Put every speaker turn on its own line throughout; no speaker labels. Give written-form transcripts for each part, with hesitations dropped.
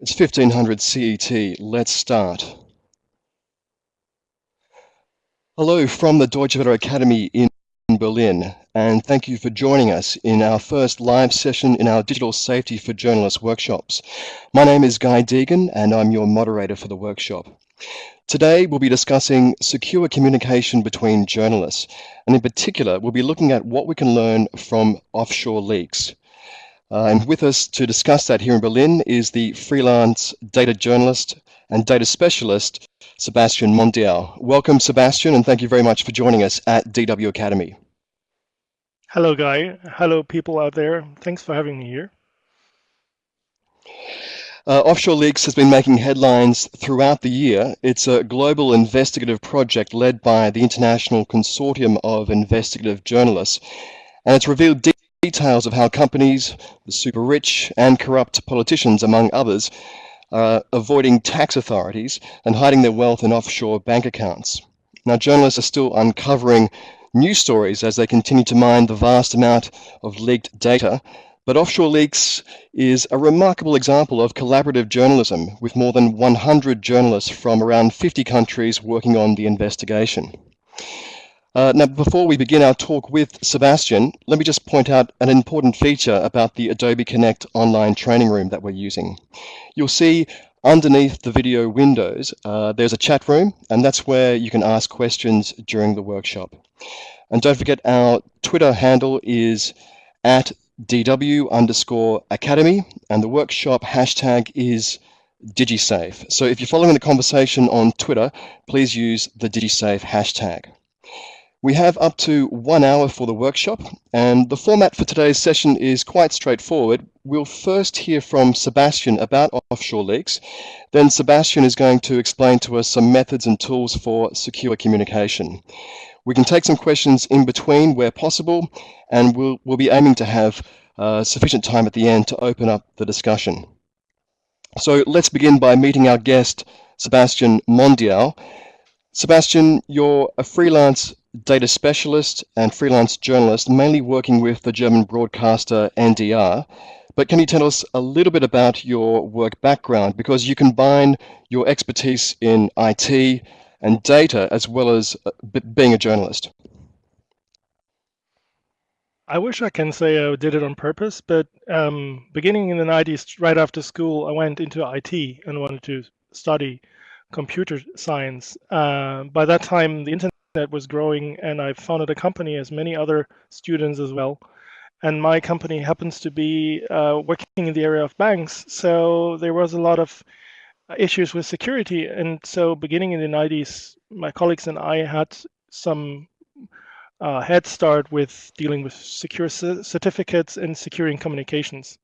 It's 1500 CET. Let's start. Hello from the Deutsche Welle Academy in Berlin, and thank you for joining us in our first live session in our Digital Safety for Journalists workshops. My name is Degen, and I'm your moderator for the workshop. Today, we'll be discussing secure communication between journalists, and in particular, we'll be looking at what we can learn from offshore leaks. And with us to discuss that here in Berlin is the freelance data journalist and data specialist, Sebastian Mondial. Welcome, Sebastian, and thank you very much for joining us at DW Academy.
Hello, Guy. Hello, people out there. Thanks for having me here.
Offshore Leaks has been making headlines throughout the year. It's a global investigative project led by the International Consortium of Investigative Journalists, and it's revealed details of how companies, the super rich and corrupt politicians, among others, are avoiding tax authorities and hiding their wealth in offshore bank accounts. Now, journalists are still uncovering news stories as they continue to mine the vast amount of leaked data, but Offshore Leaks is a remarkable example of collaborative journalism, with more than 100 journalists from around 50 countries working on the investigation. Now, before we begin our talk with Sebastian, let me just point out an important feature about the Adobe Connect online training room that we're using. You'll see underneath the video windows, there's a chat room, and that's where you can ask questions during the workshop. And don't forget, our Twitter handle is at @DW_Academy, and the workshop hashtag is DigiSafe. So if you're following the conversation on Twitter, please use the DigiSafe hashtag. We have up to 1 hour for the workshop, and the format for today's session is quite straightforward. We'll first hear from Sebastian about offshore leaks. Then Sebastian is going to explain to us some methods and tools for secure communication. We can take some questions in between where possible, and we'll be aiming to have sufficient time at the end to open up the discussion. So let's begin by meeting our guest, Sebastian Mondial. Sebastian, you're a freelance data specialist and freelance journalist, mainly working with the German broadcaster NDR. But can you tell us a little bit about your work background? Because you combine your expertise in IT and data as well as being a journalist.
I wish I can say I did it on purpose, but beginning in the 90s, right after school, I went into IT and wanted to study computer science. By that time, the internet was growing, and I founded a company, as many other students as well. And my company happens to be working in the area of banks, so there was a lot of issues with security. And so beginning in the 90s, my colleagues and I had some head start with dealing with secure certificates and securing communications.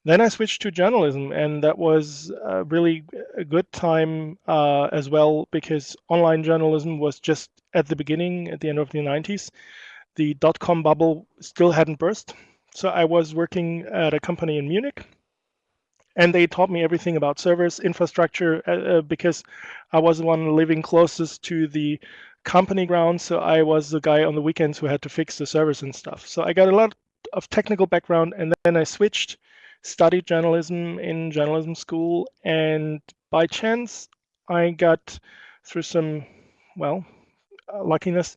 Then I switched to journalism, and that was really a good time as well, because online journalism was just at the beginning, at the end of the 90s. The dot-com bubble still hadn't burst. So I was working at a company in Munich, and they taught me everything about servers, infrastructure, because I was the one living closest to the company ground. So I was the guy on the weekends who had to fix the servers and stuff. So I got a lot of technical background, and then I switched, studied journalism in journalism school, and by chance I got, through some, well, luckiness,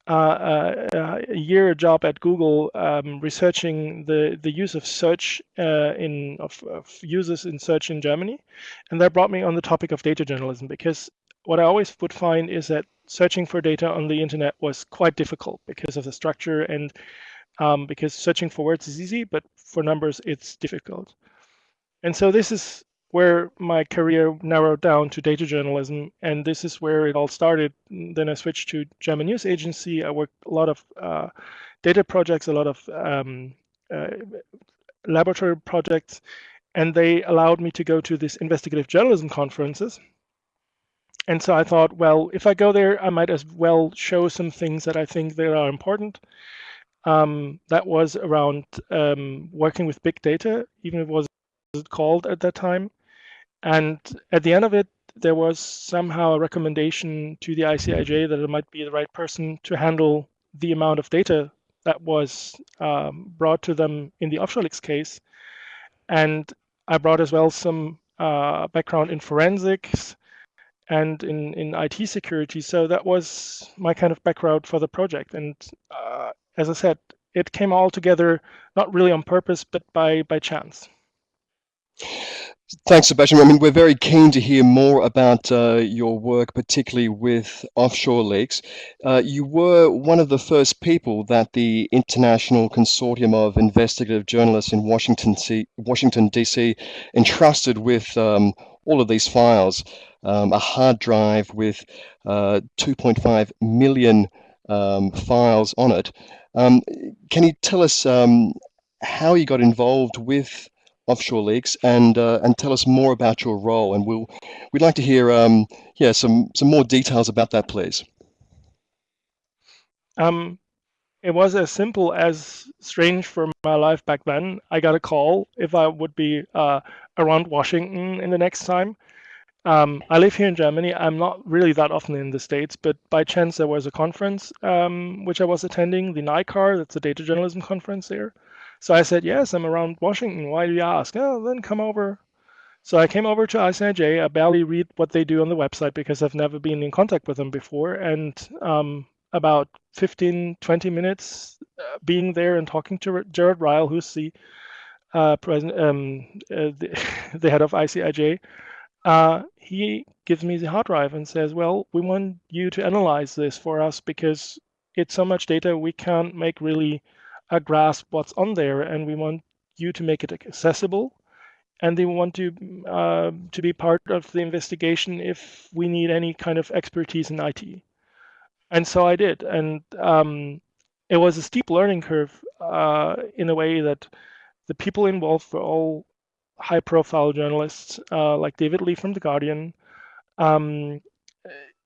a job at Google researching the use of search of users in search in Germany, and that brought me on the topic of data journalism, because what I always would find is that searching for data on the internet was quite difficult because of the structure, and because searching for words is easy, but for numbers it's difficult. And so this is where my career narrowed down to data journalism, and this is where it all started. Then I switched to German news agency. I worked a lot of data projects, a lot of laboratory projects, and they allowed me to go to these investigative journalism conferences. And so I thought, well, if I go there, I might as well show some things that I think that are important. That was around working with big data, even if it was called at that time. And at the end of it, there was somehow a recommendation to the ICIJ that it might be the right person to handle the amount of data that was brought to them in the Offshore Leaks case. And I brought as well some background in forensics and in IT security. So that was my kind of background for the project. And as I said, it came all together, not really on purpose, but by chance.
Thanks, Sebastian. I mean, we're very keen to hear more about your work, particularly with offshore leaks. You were one of the first people that the International Consortium of Investigative Journalists in Washington, D.C. entrusted with all of these files, a hard drive with 2.5 million files on it. Can you tell us how you got involved with offshore leaks and tell us more about your role, and we'd like to hear some more details about that, please.
It was as simple as, strange for my life back then, I got a call if I would be around Washington in the next time. I live here in Germany. I'm not really that often in the States, but by chance there was a conference which I was attending, the NICAR, that's a data journalism conference there. So I said, yes, I'm around Washington. Why do you ask? Oh, then come over. So I came over to ICIJ. I barely read what they do on the website because I've never been in contact with them before. And about 15, 20 minutes being there and talking to Jared Ryle, who's the the head of ICIJ, he gives me the hard drive and says, well, we want you to analyze this for us because it's so much data we can't make really a grasp what's on there, and we want you to make it accessible, and they want to be part of the investigation if we need any kind of expertise in IT. And so I did, and it was a steep learning curve in a way that the people involved were all high-profile journalists like David Lee from The Guardian.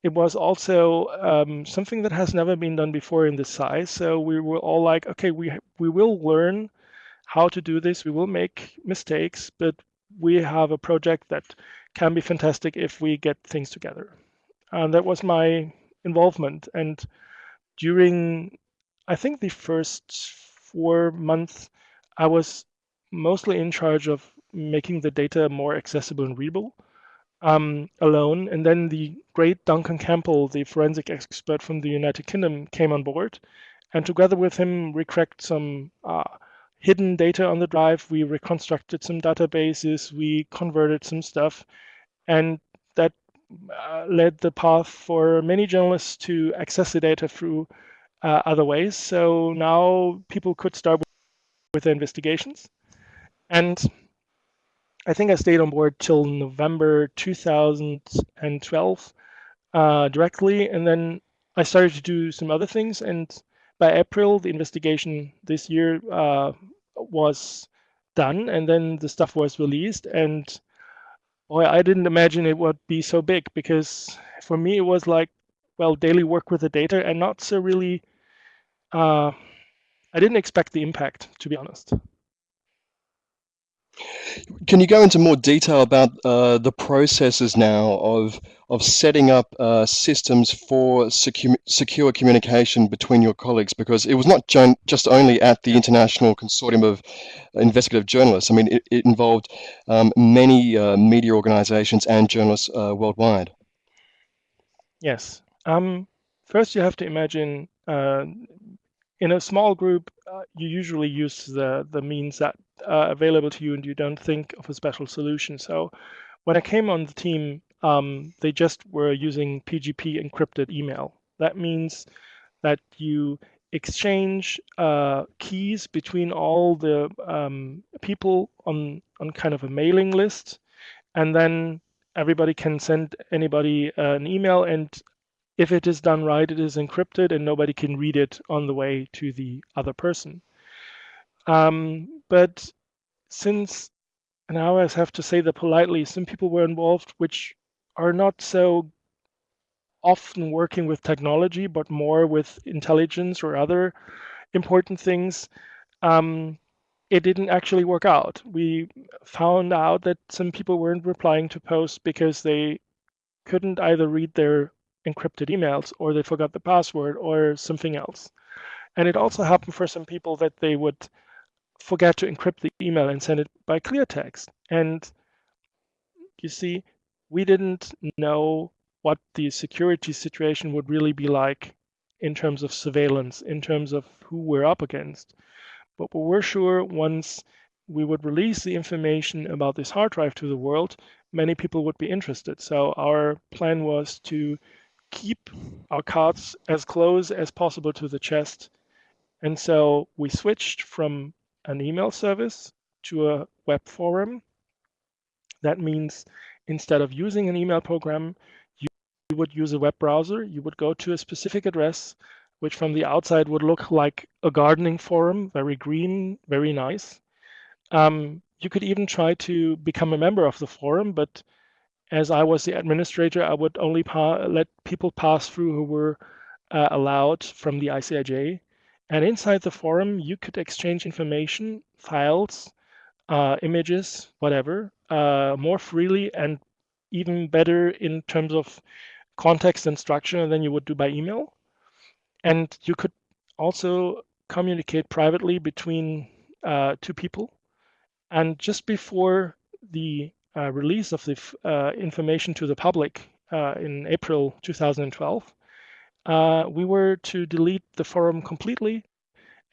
It was also something that has never been done before in this size. So we were all like, okay, we will learn how to do this. We will make mistakes, but we have a project that can be fantastic if we get things together. And that was my involvement. And during, I think, the first 4 months, I was mostly in charge of making the data more accessible and readable alone. And then the great Duncan Campbell, the forensic expert from the United Kingdom, came on board. And together with him, we cracked some hidden data on the drive. We reconstructed some databases. We converted some stuff. And that led the path for many journalists to access the data through other ways. So now people could start with their investigations. And I think I stayed on board till November 2012 directly, and then I started to do some other things. And by April, the investigation this year was done, and then the stuff was released. And boy, I didn't imagine it would be so big, because for me it was like, well, daily work with the data, and not so really. I didn't expect the impact, to be honest.
Can you go into more detail about the processes now of setting up systems for secure communication between your colleagues? Because it was not just only at the International Consortium of Investigative Journalists. I mean, it involved many media organizations and journalists worldwide.
Yes. First, you have to imagine in a small group, you usually use the means that are available to you, and you don't think of a special solution. So when I came on the team, they just were using PGP encrypted email. That means that you exchange keys between all the people on kind of a mailing list, and then everybody can send anybody an email, and if it is done right, it is encrypted and nobody can read it on the way to the other person. But since, and I always have to say that politely, some people were involved which are not so often working with technology, but more with intelligence or other important things, it didn't actually work out. We found out that some people weren't replying to posts because they couldn't either read their encrypted emails, or they forgot the password, or something else. And it also happened for some people that they would forget to encrypt the email and send it by clear text. And you see, we didn't know what the security situation would really be like in terms of surveillance, in terms of who we're up against. But we were sure once we would release the information about this hard drive to the world, many people would be interested. So our plan was to keep our cards as close as possible to the chest. And so we switched from an email service to a web forum. That means instead of using an email program, you would use a web browser. You would go to a specific address, which from the outside would look like a gardening forum, very green, very nice. You could even try to become a member of the forum, but as I was the administrator, I would only let people pass through who were allowed from the ICIJ. And inside the forum, you could exchange information, files, images, whatever, more freely and even better in terms of context and structure than you would do by email. And you could also communicate privately between two people. And just before the release of the information to the public in April 2012, we were to delete the forum completely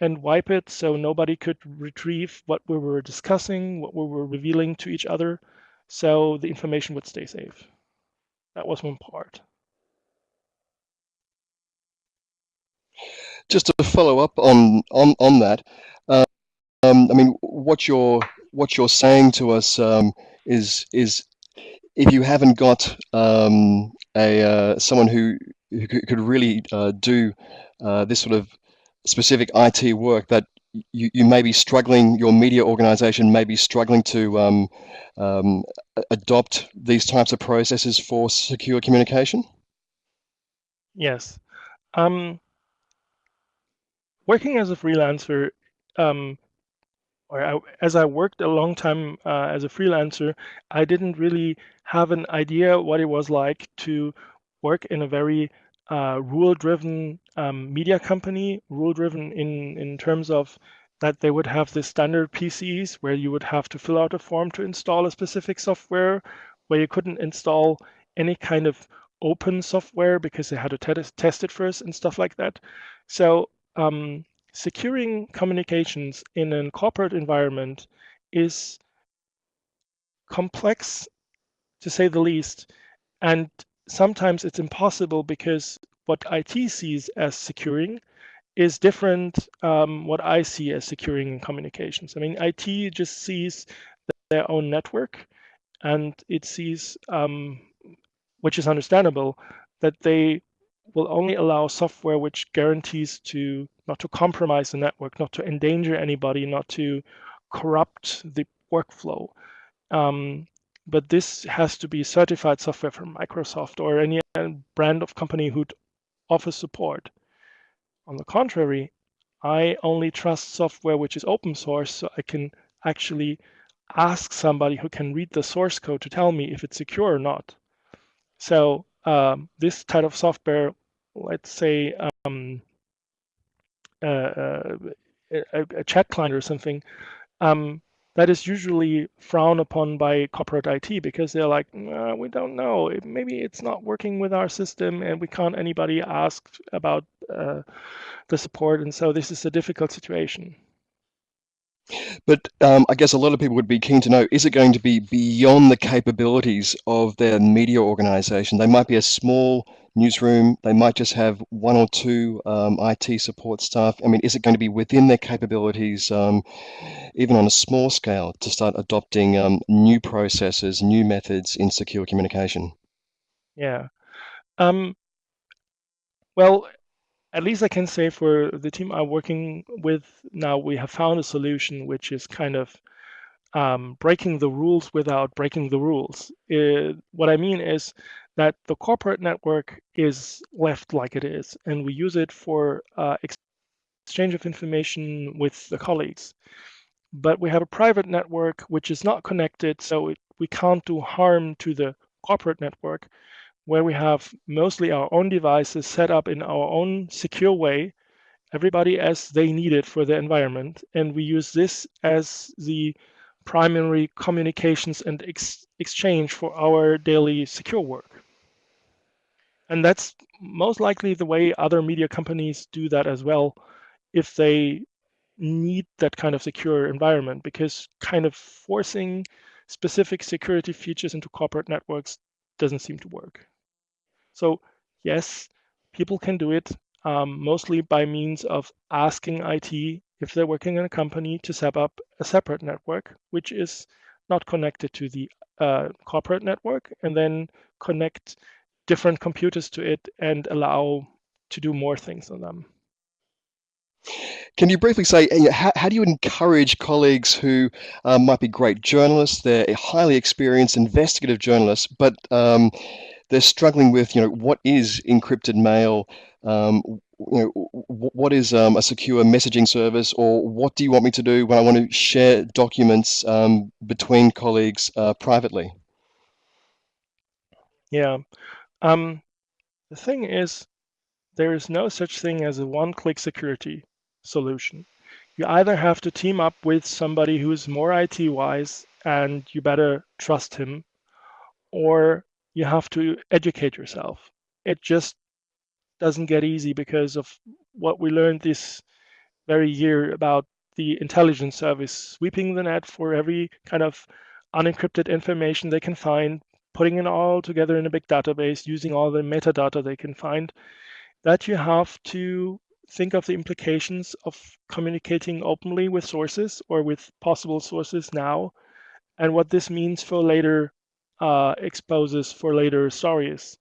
and wipe it so nobody could retrieve what we were discussing, what we were revealing to each other, so the information would stay safe. That was one part.
Just to follow up on that, I mean, what you're saying to us is if you haven't got someone who could really do this sort of specific IT work, that you may be struggling, your media organization may be struggling to adopt these types of processes for secure communication?
Yes. Working as a freelancer, as I worked a long time as a freelancer, I didn't really have an idea what it was like to work in a very rule-driven media company, rule-driven in terms of that they would have the standard PCs where you would have to fill out a form to install a specific software, where you couldn't install any kind of open software because they had to test it first and stuff like that. So securing communications in a corporate environment is complex, to say the least, and sometimes it's impossible because what IT sees as securing is different what I see as securing communications. I mean, IT just sees their own network, and it sees, which is understandable, that they will only allow software which guarantees to not to compromise the network, not to endanger anybody, not to corrupt the workflow. But this has to be certified software from Microsoft or any brand of company who offers support. On the contrary, I only trust software which is open source, so I can actually ask somebody who can read the source code to tell me if it's secure or not. So this type of software, let's say a chat client or something, that is usually frowned upon by corporate IT because they're like, we don't know, maybe it's not working with our system and we can't anybody ask about the support. And so this is a difficult situation.
But I guess a lot of people would be keen to know, is it going to be beyond the capabilities of their media organization? They might be a small newsroom, they might just have one or two IT support staff. I mean, is it going to be within their capabilities, even on a small scale, to start adopting new processes, new methods in secure communication?
Yeah. Well, at least I can say for the team I'm working with now, we have found a solution which is kind of breaking the rules without breaking the rules. What I mean is that the corporate network is left like it is, and we use it for exchange of information with the colleagues. But we have a private network which is not connected, so we can't do harm to the corporate network, where we have mostly our own devices set up in our own secure way, everybody as they need it for the environment. And we use this as the primary communications and exchange for our daily secure work. And that's most likely the way other media companies do that as well, if they need that kind of secure environment, because kind of forcing specific security features into corporate networks doesn't seem to work. So yes, people can do it, mostly by means of asking IT, if they're working in a company, to set up a separate network, which is not connected to the corporate network, and then connect different computers to it and allow to do more things on them.
Can you briefly say, how do you encourage colleagues who might be great journalists, they're highly experienced investigative journalists, but they're struggling with, what is encrypted mail, what is a secure messaging service, or what do you want me to do when I want to share documents between colleagues privately?
Yeah. The thing is, there is no such thing as a one-click security solution. You either have to team up with somebody who's more IT wise and you better trust him, or you have to educate yourself. It just doesn't get easy because of what we learned this very year about the intelligence service sweeping the net for every kind of unencrypted information they can find, putting it all together in a big database, using all the metadata they can find, that you have to think of the implications of communicating openly with sources or with possible sources now, and what this means for later exposes for later stories.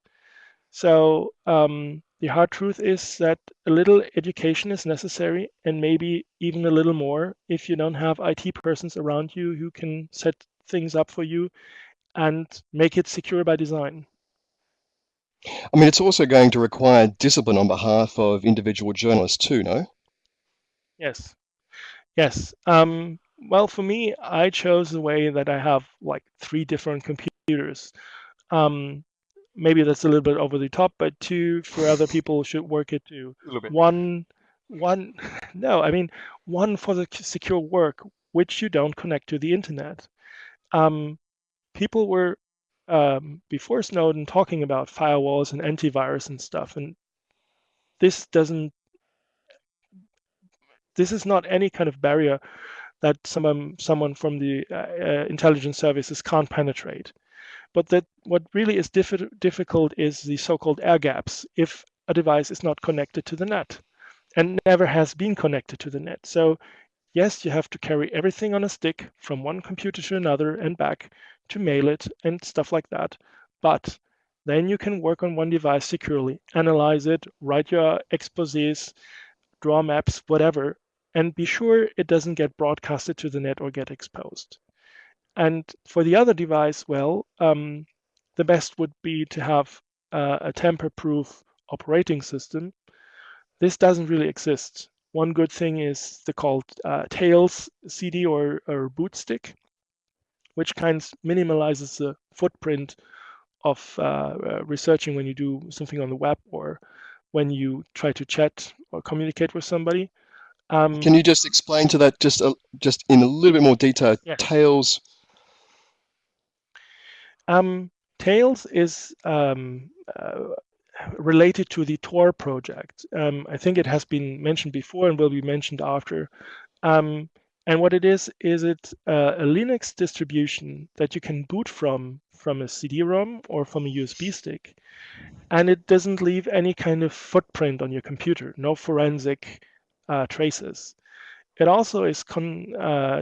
So the hard truth is that a little education is necessary, and maybe even a little more if you don't have IT persons around you who can set things up for you and make it secure by design.
I mean, it's also going to require discipline on behalf of individual journalists too, no?
Yes. Yes. Well, for me, I chose the way that I have like 3 different computers. Maybe that's a little bit over the top, but 2 for other people should work it too.
A little bit.
One, no, I mean, one for the secure work, which you don't connect to the internet. People were before Snowden talking about firewalls and antivirus and stuff, and this doesn't. This is not any kind of barrier that someone from the intelligence services can't penetrate. But that what really is difficult is the so-called air gaps if a device is not connected to the net and never has been connected to the net. So yes, you have to carry everything on a stick from one computer to another and back to mail it and stuff like that. But then you can work on one device securely, analyze it, write your exposés, draw maps, whatever, and be sure it doesn't get broadcasted to the net or get exposed. And for the other device, well, the best would be to have a tamper-proof operating system. This doesn't really exist. One good thing is the called Tails CD or boot stick, which kind of minimalizes the footprint of researching when you do something on the web or when you try to chat or communicate with somebody.
Can you just explain to that just in a little bit more detail?
Yes.
Tails.
Tails is related to the Tor project. I think it has been mentioned before and will be mentioned after. And what it is it's a Linux distribution that you can boot from a CD-ROM or from a USB stick. And it doesn't leave any kind of footprint on your computer, no forensic traces. It also is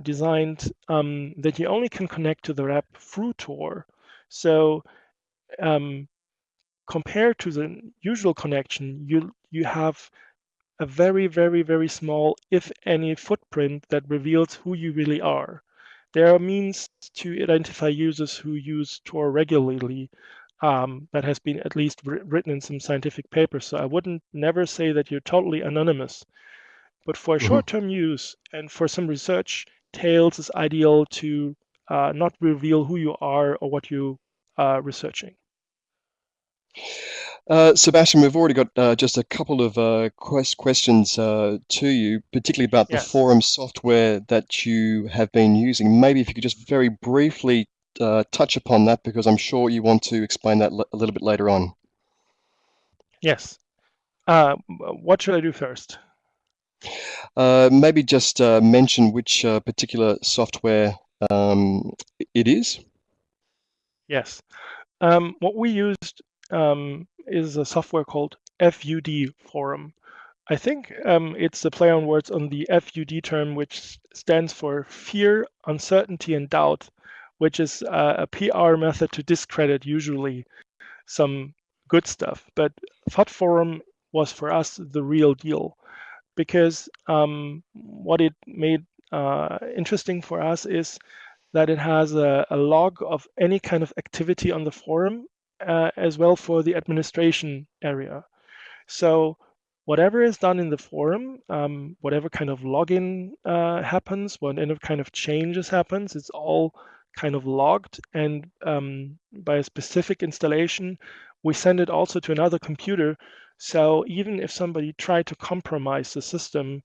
designed that you only can connect to the web through Tor. So compared to the usual connection, you have a very, very, very small, if any, footprint that reveals who you really are. There are means to identify users who use Tor regularly. That has been at least written in some scientific papers. So I wouldn't never say that you're totally anonymous. But for short-term use and for some research, Tails is ideal to not reveal who you are or what you are researching.
Sebastian, we've already got just a couple of questions to you, particularly about the
Yes.
forum software that you have been using. Maybe if you could just very briefly touch upon that, because I'm sure you want to explain that a little bit later on.
Yes. What should I do first?
Maybe just mention which particular software it is.
Yes. What we used is a software called FUD Forum. I think it's a play on words on the FUD term, which stands for fear, uncertainty, and doubt, which is a PR method to discredit usually some good stuff. But FUD Forum was for us the real deal, because what it made interesting for us is that it has a log of any kind of activity on the forum, as well for the administration area. So whatever is done in the forum, whatever kind of login happens, whatever kind of changes happens, it's all kind of logged. And by a specific installation, we send it also to another computer. So even if somebody tried to compromise the system,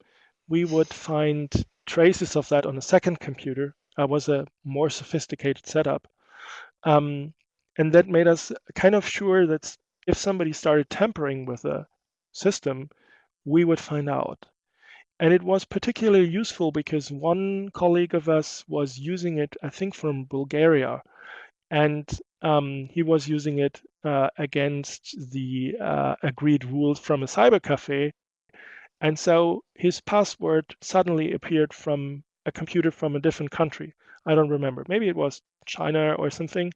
we would find traces of that on a second computer. Was a more sophisticated setup. Um, and that made us kind of sure that if somebody started tampering with a system, we would find out. And it was particularly useful because one colleague of us was using it, I think, from Bulgaria, and he was using it against the agreed rules from a cyber cafe. And so his password suddenly appeared from a computer from a different country. I don't remember. Maybe it was China or something,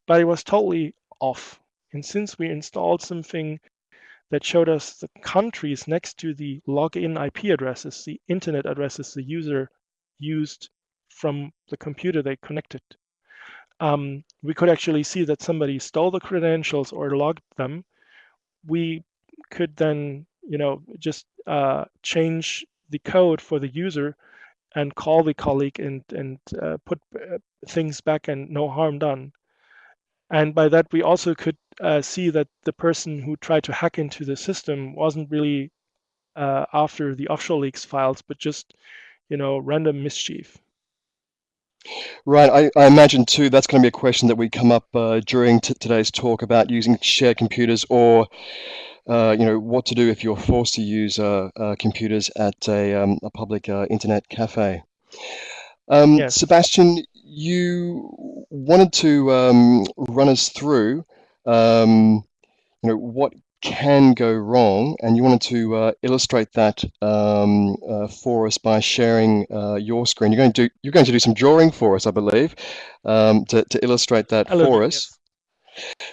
but it was totally off. And since we installed something that showed us the countries next to the login IP addresses, the internet addresses the user used from the computer they connected, we could actually see that somebody stole the credentials or logged them. We could then, just change the code for the user and call the colleague and put things back and no harm done. And by that, we also could see that the person who tried to hack into the system wasn't really after the Offshore leaks files, but just, random mischief.
Right, I imagine too that's going to be a question that we come up during today's talk about using shared computers, or what to do if you're forced to use computers at a public internet cafe.
Yes.
Sebastian, you wanted to run us through what can go wrong, and you wanted to illustrate that for us by sharing your screen. You're going to do some drawing for us, I believe, to illustrate that
A little
for
bit,
us.
yes.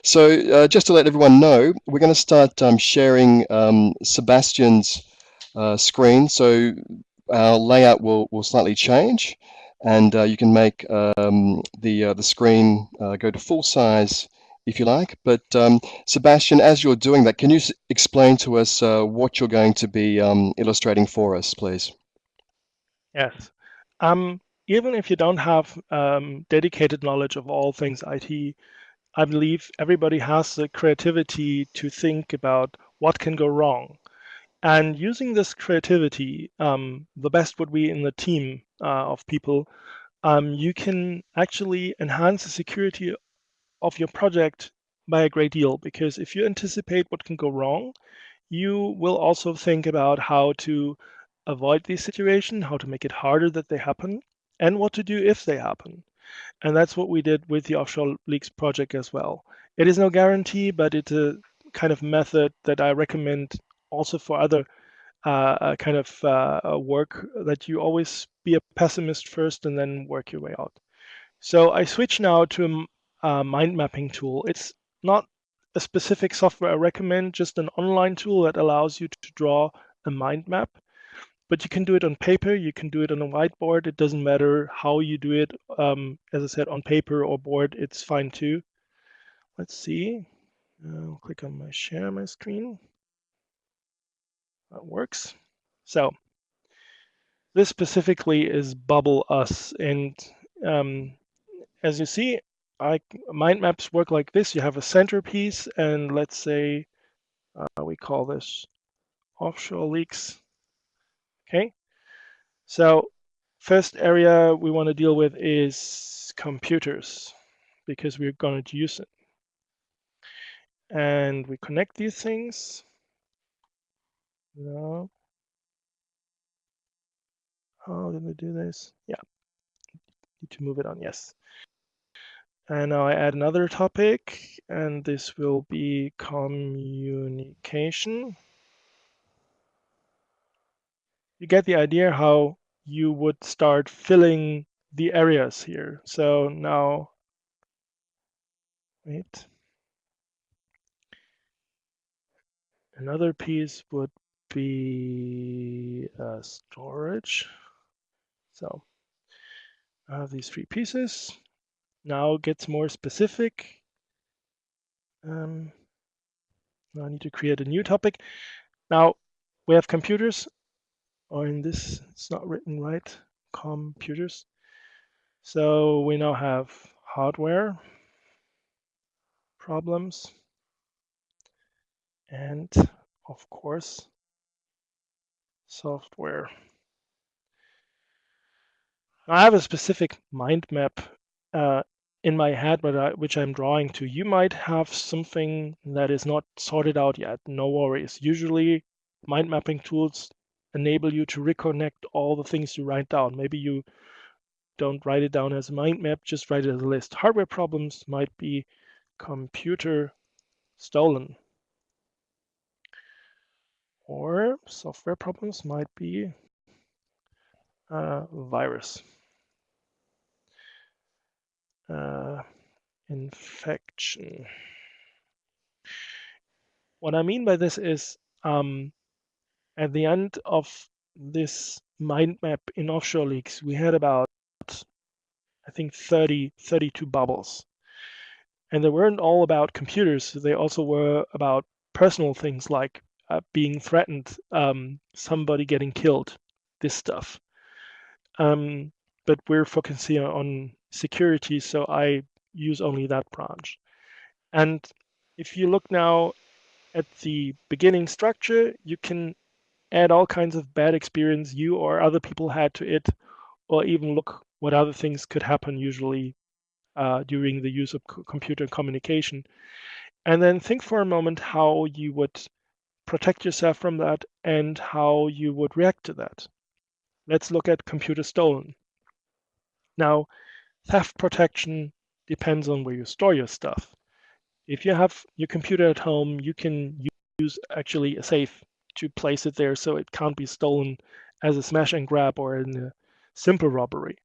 So just to let everyone know, we're going to start sharing Sebastian's screen. So our layout will slightly change, and you can make the screen go to full size if you like. But Sebastian, as you're doing that, can you explain to us what you're going to be illustrating for us, please?
Yes. Even if you don't have dedicated knowledge of all things IT, I believe everybody has the creativity to think about what can go wrong. And using this creativity, the best would be in the team of people. You can actually enhance the security of your project by a great deal, because if you anticipate what can go wrong, you will also think about how to avoid these situations, how to make it harder that they happen, and what to do if they happen. And that's what we did with the Offshore Leaks project as well. It is no guarantee, but it's a kind of method that I recommend also for other kind of work, that you always be a pessimist first and then work your way out. So I switch now to a mind mapping tool. It's not a specific software I recommend, just an online tool that allows you to draw a mind map. But you can do it on paper, you can do it on a whiteboard. It doesn't matter how you do it. As I said, on paper or board, it's fine too. Let's see. I'll click on share my screen. That works. So this specifically is Bubble Us. And as you see, mind maps work like this. You have a centerpiece, and let's say We call this offshore leaks. Okay, so first area we want to deal with is computers, because we're going to use it. And we connect these things. No. How did we do this? Yeah, need to move it on, yes. And now I add another topic, and this will be communication. You get the idea how you would start filling the areas here. So now, wait. Another piece would be storage. So I have these 3 pieces. Now it gets more specific. Now I need to create a new topic. Now we have computers, or in this, it's not written right, computers. So we now have hardware problems and, of course, software. I have a specific mind map in my head, which I'm drawing to. You might have something that is not sorted out yet. No worries. Usually, mind mapping tools enable you to reconnect all the things you write down. Maybe you don't write it down as a mind map, just write it as a list. Hardware problems might be computer stolen. Or software problems might be virus. Infection. What I mean by this is at the end of this mind map in Offshore Leaks, we had about, I think, 32 bubbles. And they weren't all about computers. They also were about personal things like being threatened, somebody getting killed, this stuff. But we're focusing on security, so I use only that branch. And if you look now at the beginning structure, you can add all kinds of bad experience you or other people had to it, or even look what other things could happen usually during the use of computer communication. And then think for a moment how you would protect yourself from that and how you would react to that. Let's look at computer stolen. Now, theft protection depends on where you store your stuff. If you have your computer at home, you can use actually a safe to place it there so it can't be stolen as a smash and grab or in a simple robbery.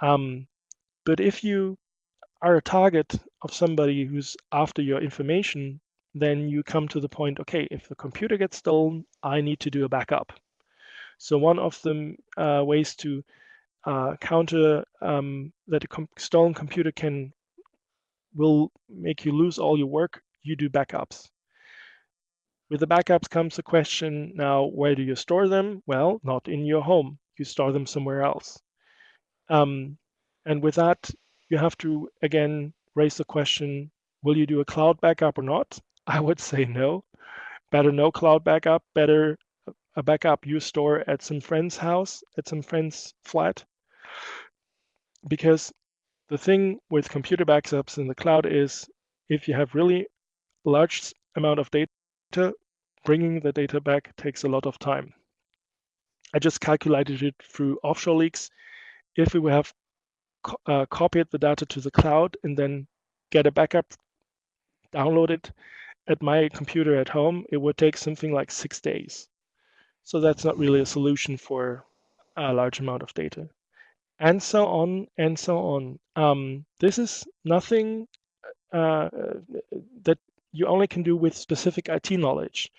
But if you are a target of somebody who's after your information, then you come to the point, okay, if the computer gets stolen, I need to do a backup. So one of the ways to counter that a stolen computer will make you lose all your work, you do backups. With the backups comes the question now, where do you store them? Well, not in your home. You store them somewhere else. And with that, you have to, again, raise the question, will you do a cloud backup or not? I would say no. Better no cloud backup, better a backup you store at some friend's house, at some friend's flat. Because the thing with computer backups in the cloud is if you have really large amount of data, bringing the data back takes a lot of time. I just calculated it through Offshore Leaks. If we have copied the data to the cloud and then get a backup, download it at my computer at home, it would take something like 6 days. So that's not really a solution for a large amount of data. And so on and so on. This is nothing that you only can do with specific IT knowledge.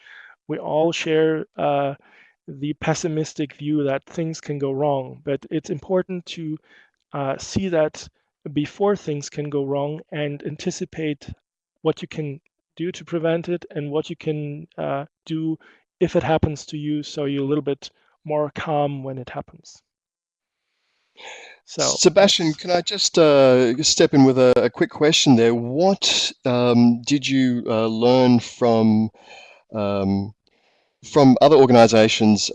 We all share the pessimistic view that things can go wrong, but it's important to see that before things can go wrong and anticipate what you can do to prevent it and what you can do if it happens to you, so you're a little bit more calm when it happens. So,
Sebastian, can I just step in with a quick question there? What did you learn from from other organizations,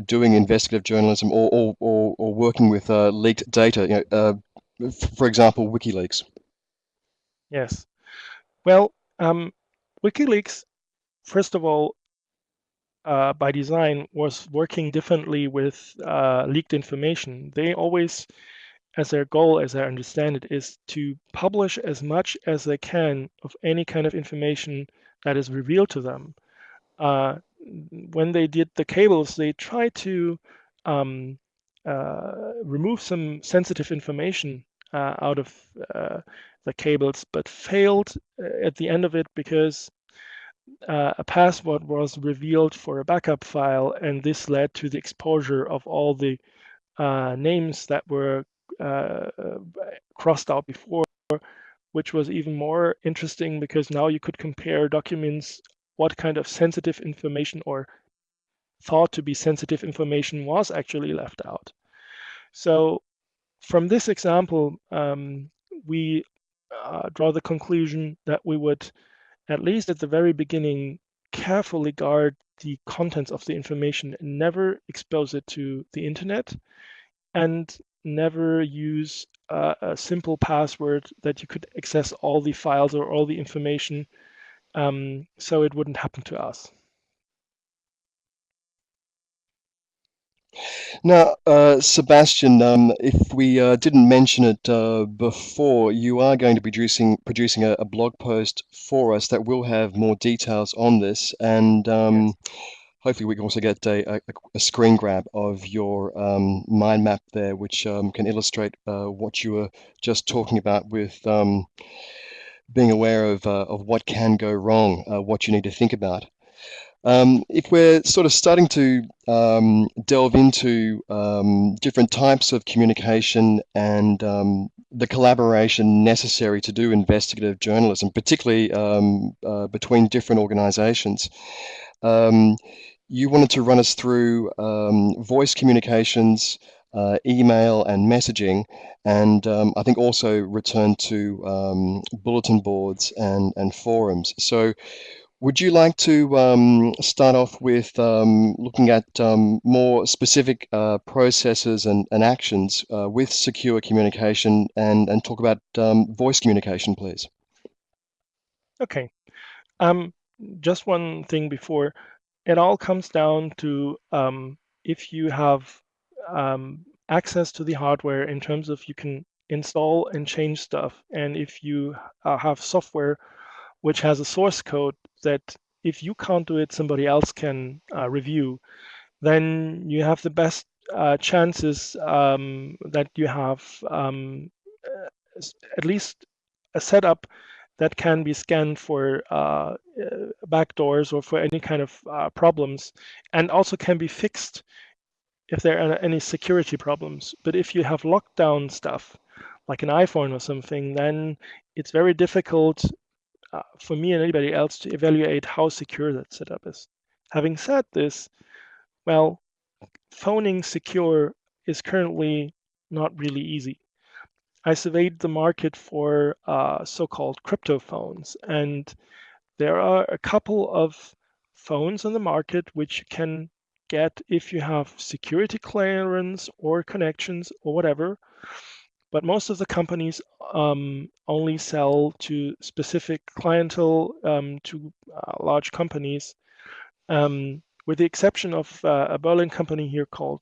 doing investigative journalism or working with leaked data, for example, WikiLeaks?
Yes. Well, WikiLeaks, first of all, by design, was working differently with leaked information. They always, as their goal, as I understand it, is to publish as much as they can of any kind of information that is revealed to them. When they did the cables, they tried to remove some sensitive information out of the cables, but failed at the end of it because a password was revealed for a backup file, and this led to the exposure of all the names that were crossed out before, which was even more interesting because now you could compare documents, what kind of sensitive information or thought to be sensitive information was actually left out. So from this example, we draw the conclusion that we would, at least at the very beginning, carefully guard the contents of the information and never expose it to the internet, and never use a simple password that you could access all the files or all the information, so it wouldn't happen to us.
Now, Sebastian, if we didn't mention it before, you are going to be producing a blog post for us that will have more details on this, and
Yes.
hopefully we can also get a screen grab of your mind map there, which can illustrate what you were just talking about with being aware of what can go wrong, what you need to think about. If we're sort of starting to delve into different types of communication and the collaboration necessary to do investigative journalism, particularly between different organizations, you wanted to run us through voice communications, email and messaging, and I think also return to bulletin boards and forums. So would you like to start off with looking at more specific processes and actions with secure communication and talk about voice communication, please?
Okay. Just one thing before. It all comes down to if you have access to the hardware in terms of you can install and change stuff, and if you have software which has a source code that if you can't do it, somebody else can review, then you have the best chances that you have at least a setup that can be scanned for backdoors or for any kind of problems, and also can be fixed if there are any security problems. But if you have lockdown stuff, like an iPhone or something, then it's very difficult for me and anybody else to evaluate how secure that setup is. Having said this, well, phoning secure is currently not really easy. I surveyed the market for so-called crypto phones, and there are a couple of phones on the market which you can get if you have security clearance or connections or whatever. But most of the companies only sell to specific clientele, to large companies, with the exception of a Berlin company here called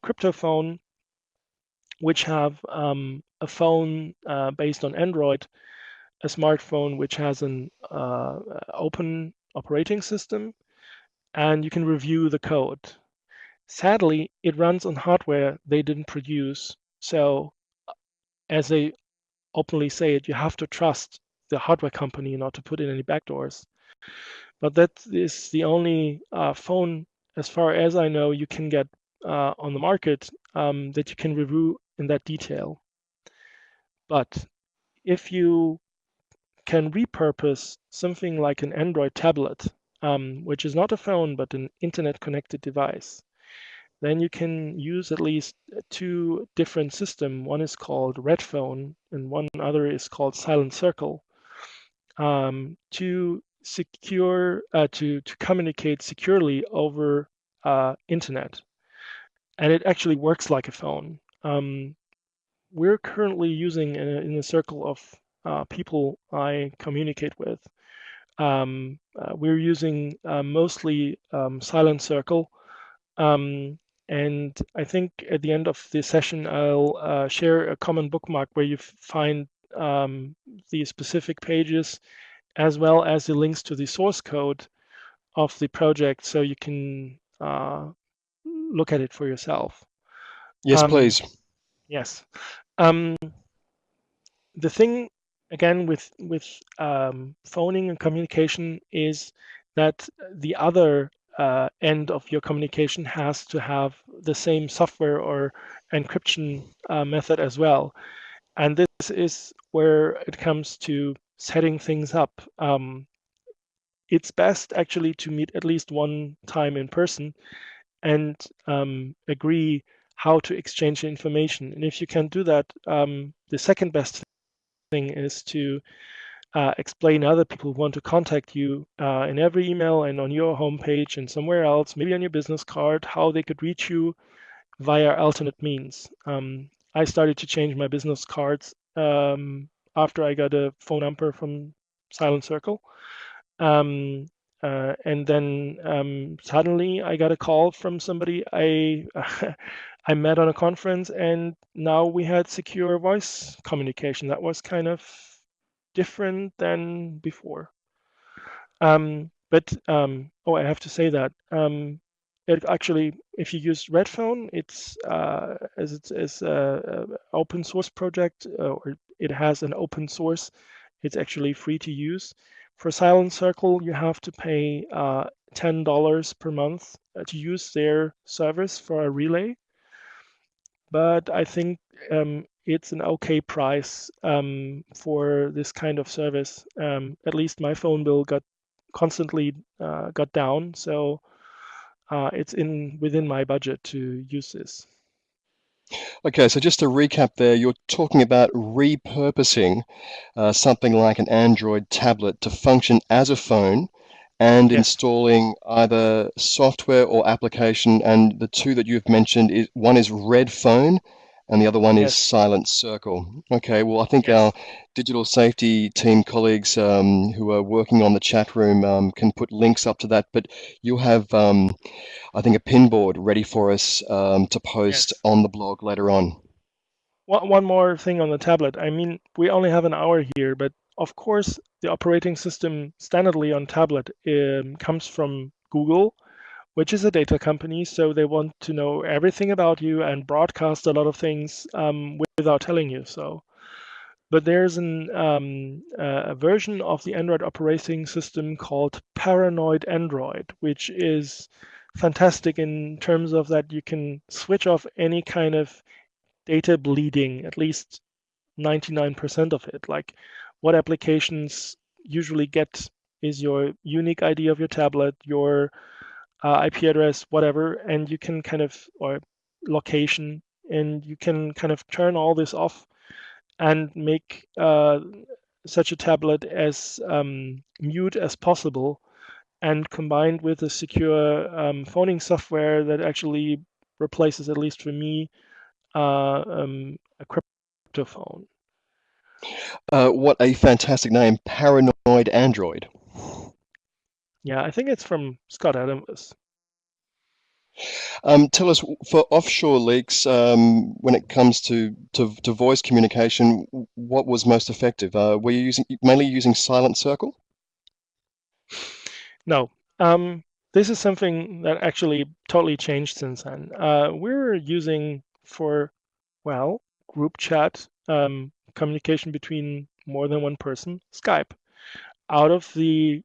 Cryptophone, which have a phone based on Android, a smartphone which has an open operating system, and you can review the code. Sadly, it runs on hardware they didn't produce, so as they openly say it, you have to trust the hardware company not to put in any backdoors. But that is the only phone, as far as I know, you can get on the market that you can review in that detail. But if you can repurpose something like an Android tablet, which is not a phone but an internet-connected device, then you can use at least two different systems. One is called Redphone and one other is called Silent Circle, to secure to communicate securely over internet, and it actually works like a phone. We're currently using in a circle of people I communicate with. We're using mostly Silent Circle. And I think at the end of this session, I'll share a common bookmark where you find the specific pages as well as the links to the source code of the project so you can look at it for yourself.
Yes, please.
Yes. The thing again with phoning and communication is that the other end of your communication has to have the same software or encryption method as well. And this is where it comes to setting things up. It's best actually to meet at least one time in person and agree how to exchange information. And if you can do that, the second best thing is to explain other people who want to contact you in every email and on your homepage and somewhere else, maybe on your business card, how they could reach you via alternate means. I started to change my business cards after I got a phone number from Silent Circle. And then suddenly I got a call from somebody I I met on a conference, and now we had secure voice communication. That was kind of different than before. Oh, I have to say that it actually, if you use Redphone, it's as it's a open source project, or it has an open source. It's actually free to use. For Silent Circle, you have to pay $10 per month to use their service for a relay. But I think it's an okay price for this kind of service. At least my phone bill got constantly got down, so it's within my budget to use this.
Okay, so just to recap there, you're talking about repurposing something like an Android tablet to function as a phone and
Yes,
installing either software or application. And the two that you've mentioned, one is Red Phone and the other one is
yes,
Silent Circle. Okay, well, I think
yes,
our digital safety team colleagues who are working on the chat room can put links up to that. But you'll have, I think, a pinboard ready for us to post
yes.
on the blog later on.
One more thing on the tablet. I mean, we only have an hour here, but of course, the operating system standardly on tablet comes from Google, which is a data company. So they want to know everything about you and broadcast a lot of things without telling you so. But there's a version of the Android operating system called Paranoid Android, which is fantastic in terms of that you can switch off any kind of data bleeding, at least 99% of it. Like what applications usually get is your unique ID of your tablet, your IP address, whatever, and you can kind of, or location, and you can kind of turn all this off and make such a tablet as mute as possible, and combined with a secure phoning software that actually replaces, at least for me, a cryptophone.
What a fantastic name, Paranoid Android.
Yeah, I think it's from Scott Adams.
Tell us, for offshore leaks, when it comes to voice communication, what was most effective? Were you mainly using Silent Circle?
No, this is something that actually totally changed since then. We're using for, well, group chat, communication between more than one person, Skype. Out of the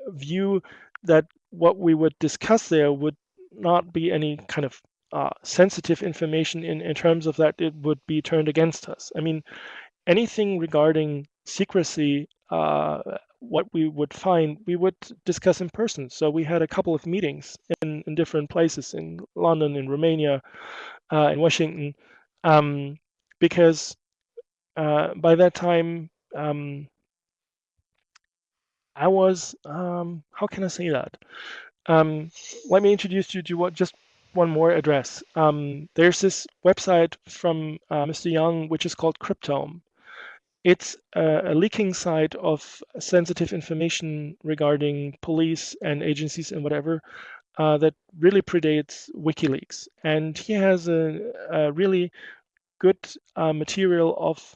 view that what we would discuss there would not be any kind of sensitive information in terms of that it would be turned against us. I mean, anything regarding secrecy, what we would find, we would discuss in person. So we had a couple of meetings in different places, in London, in Romania, in Washington, because by that time, I was, how can I say that? Let me introduce you to just one more address. There's this website from Mr. Young, which is called Cryptome. It's a leaking site of sensitive information regarding police and agencies and whatever that really predates WikiLeaks. And he has a really good material of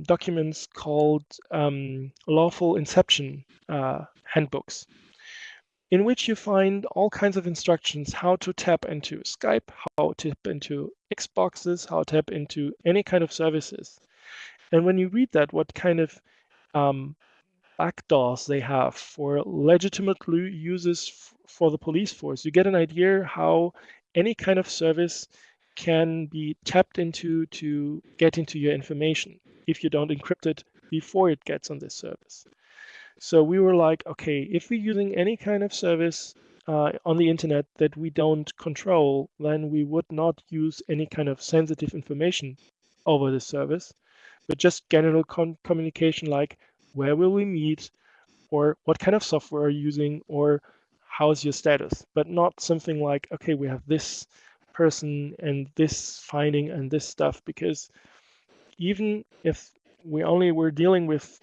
documents called lawful inception handbooks, in which you find all kinds of instructions how to tap into Skype, how to tap into Xboxes, how to tap into any kind of services. And when you read that, what kind of backdoors they have for legitimate uses for the police force, you get an idea how any kind of service can be tapped into to get into your information if you don't encrypt it before it gets on this service. So we were like, okay, if we're using any kind of service on the internet that we don't control, then we would not use any kind of sensitive information over the service, but just general communication like where will we meet, or what kind of software are you using, or how's your status, but not something like, okay, we have this person and this finding and this stuff, because even if we only were dealing with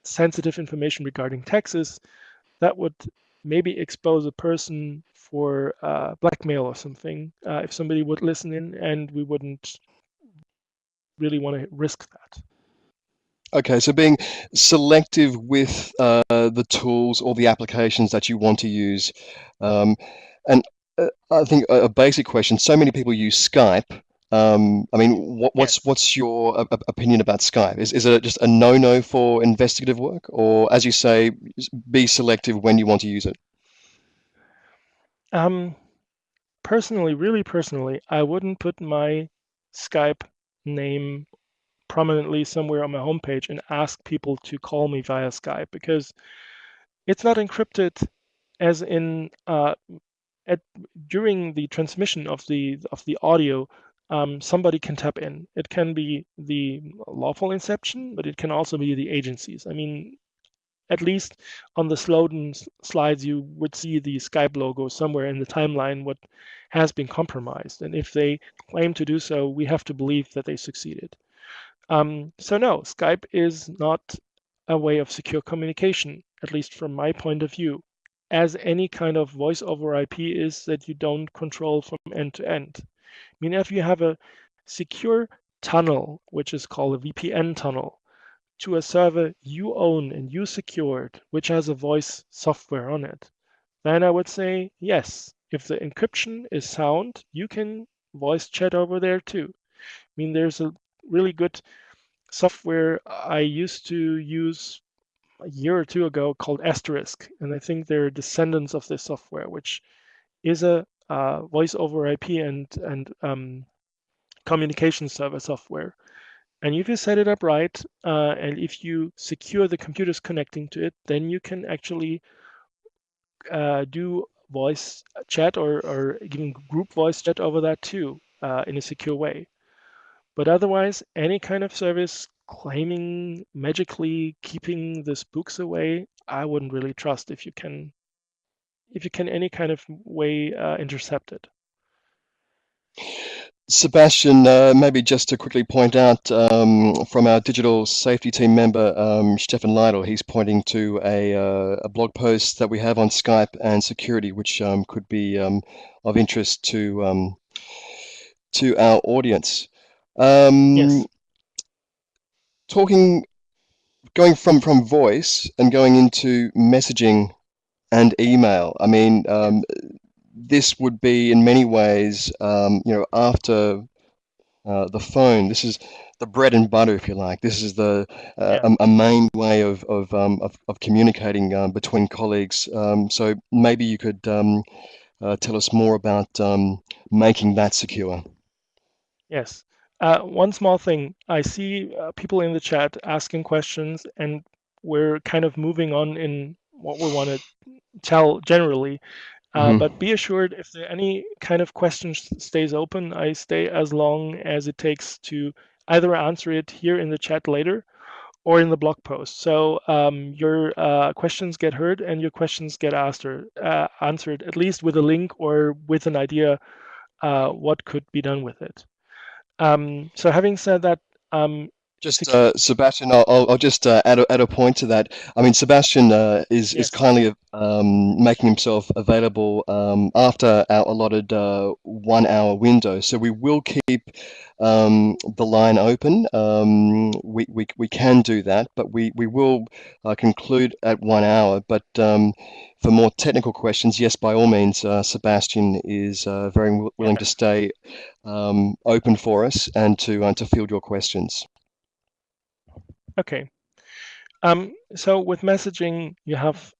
sensitive information regarding taxes, that would maybe expose a person for blackmail or something if somebody would listen in, and we wouldn't really want to risk that.
Okay, so being selective with the tools or the applications that you want to use. And I think a basic question, so many people use Skype. I mean,
Yes.
what's your opinion about Skype? Is it just a no-no for investigative work? Or, as you say, be selective when you want to use it?
Personally, really personally, I wouldn't put my Skype name prominently somewhere on my homepage and ask people to call me via Skype, because it's not encrypted, as in during the transmission of the audio, somebody can tap in. It can be the lawful inception, but it can also be the agencies. I mean, at least on the Snowden slides, you would see the Skype logo somewhere in the timeline, what has been compromised. And if they claim to do so, we have to believe that they succeeded. So no, Skype is not a way of secure communication, at least from my point of view, as any kind of voice over IP is that you don't control from end to end. I mean, if you have a secure tunnel, which is called a VPN tunnel, to a server you own and you secured, which has a voice software on it, then I would say yes. If the encryption is sound, you can voice chat over there too. I mean, there's a really good software I used to use a year or two ago called Asterisk, and I think they're descendants of this software, which is a voice over IP and communication server software. And if you set it up right, and if you secure the computers connecting to it, then you can actually do voice chat or even group voice chat over that too in a secure way. But otherwise, any kind of service claiming magically keeping the spooks away, I wouldn't really trust if you can any kind of way intercept it.
Sebastian, maybe just to quickly point out from our digital safety team member, Stefan Lytle, he's pointing to a blog post that we have on Skype and security, which could be of interest to our audience.
Yes.
Going from voice and going into messaging and email. I mean, this would be in many ways, after the phone. This is the bread and butter, if you like. This is
Yeah.
a main way of communicating between colleagues. So maybe you could tell us more about making that secure.
Yes. One small thing. I see people in the chat asking questions, and we're kind of moving on in what we want to tell generally. But
Hmm.
be assured, if there any kind of question stays open, I stay as long as it takes to either answer it here in the chat later, or in the blog post. So your questions get heard and your questions get answered, at least with a link or with an idea what could be done with it. So having said that,
Just Sebastian, I'll just add a point to that. I mean, Sebastian is
yes,
kindly making himself available after our allotted 1 hour window. So we will keep the line open. We can do that, but we will conclude at 1 hour. But for more technical questions, yes, by all means, Sebastian is very willing to stay open for us and to field your questions.
okay. So with messaging, you have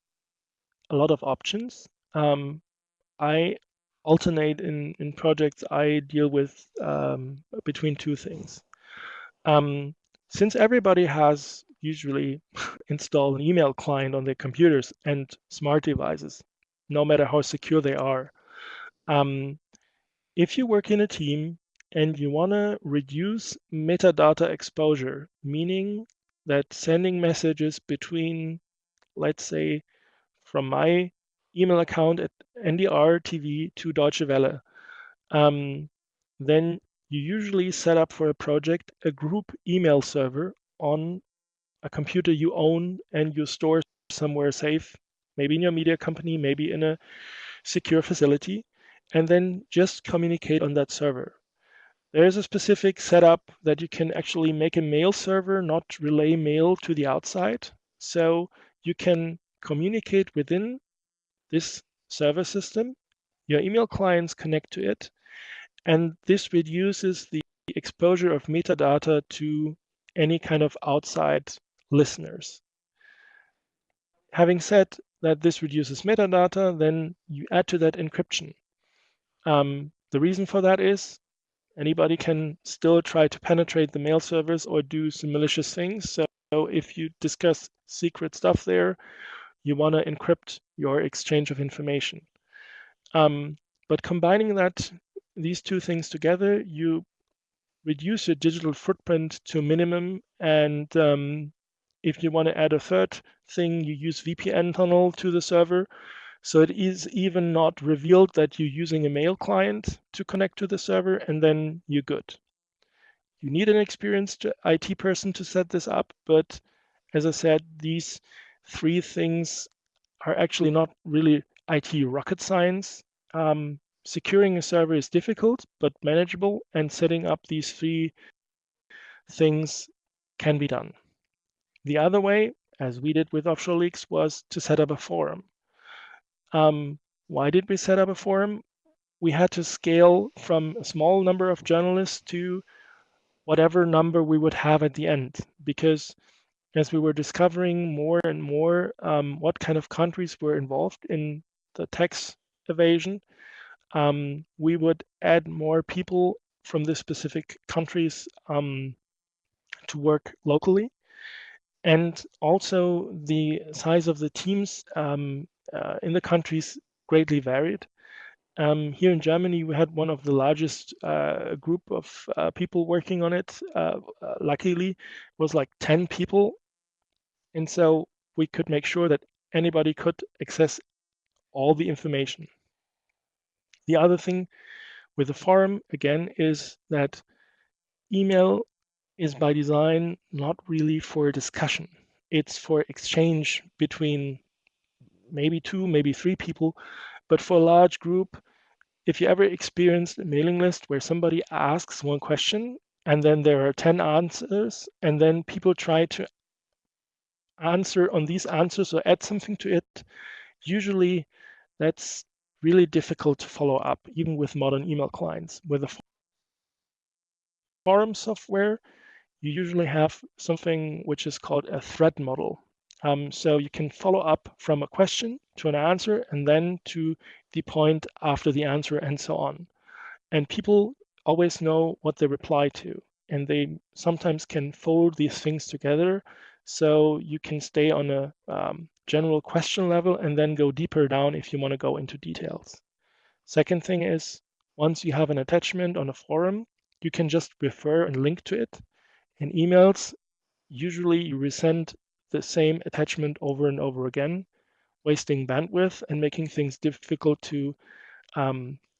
a lot of options. I alternate in projects. I deal with between two things. Since everybody has usually installed an email client on their computers and smart devices, no matter how secure they are, if you work in a team and you want to reduce metadata exposure, meaning that sending messages between, let's say, from my email account at NDR TV to Deutsche Welle, then you usually set up for a project a group email server on a computer you own and you store somewhere safe, maybe in your media company, maybe in a secure facility, and then just communicate on that server. There's a specific setup that you can actually make a mail server, not relay mail to the outside. So you can communicate within this server system. Your email clients connect to it, and this reduces the exposure of metadata to any kind of outside listeners. Having said that this reduces metadata, then you add to that encryption. The reason for that is anybody can still try to penetrate the mail servers or do some malicious things. So if you discuss secret stuff there, you want to encrypt your exchange of information. But combining these two things together, you reduce your digital footprint to a minimum. And if you want to add a third thing, you use VPN tunnel to the server. So it is even not revealed that you're using a mail client to connect to the server, and then you're good. You need an experienced IT person to set this up, but as I said, these three things are actually not really IT rocket science. Securing a server is difficult, but manageable, and setting up these three things can be done. The other way, as we did with Offshore Leaks, was to set up a forum. Why did we set up a forum? We had to scale from a small number of journalists to whatever number we would have at the end, because as we were discovering more and more what kind of countries were involved in the tax evasion, we would add more people from the specific countries to work locally. And also the size of the teams in the countries greatly varied. Here in Germany, we had one of the largest group of people working on it. Luckily, it was like 10 people. And so we could make sure that anybody could access all the information. The other thing with the forum, again, is that email is by design not really for discussion. It's for exchange between maybe two, maybe three people. But for a large group, if you ever experienced a mailing list where somebody asks one question and then there are 10 answers, and then people try to answer on these answers or add something to it, usually that's really difficult to follow up, even with modern email clients. With the forum software, you usually have something which is called a thread model. So you can follow up from a question to an answer and then to the point after the answer and so on. And people always know what they reply to, and they sometimes can fold these things together. So you can stay on a general question level and then go deeper down if you want to go into details. Second thing is, once you have an attachment on a forum, you can just refer and link to it. In emails, usually you resend the same attachment over and over again, wasting bandwidth and making things difficult to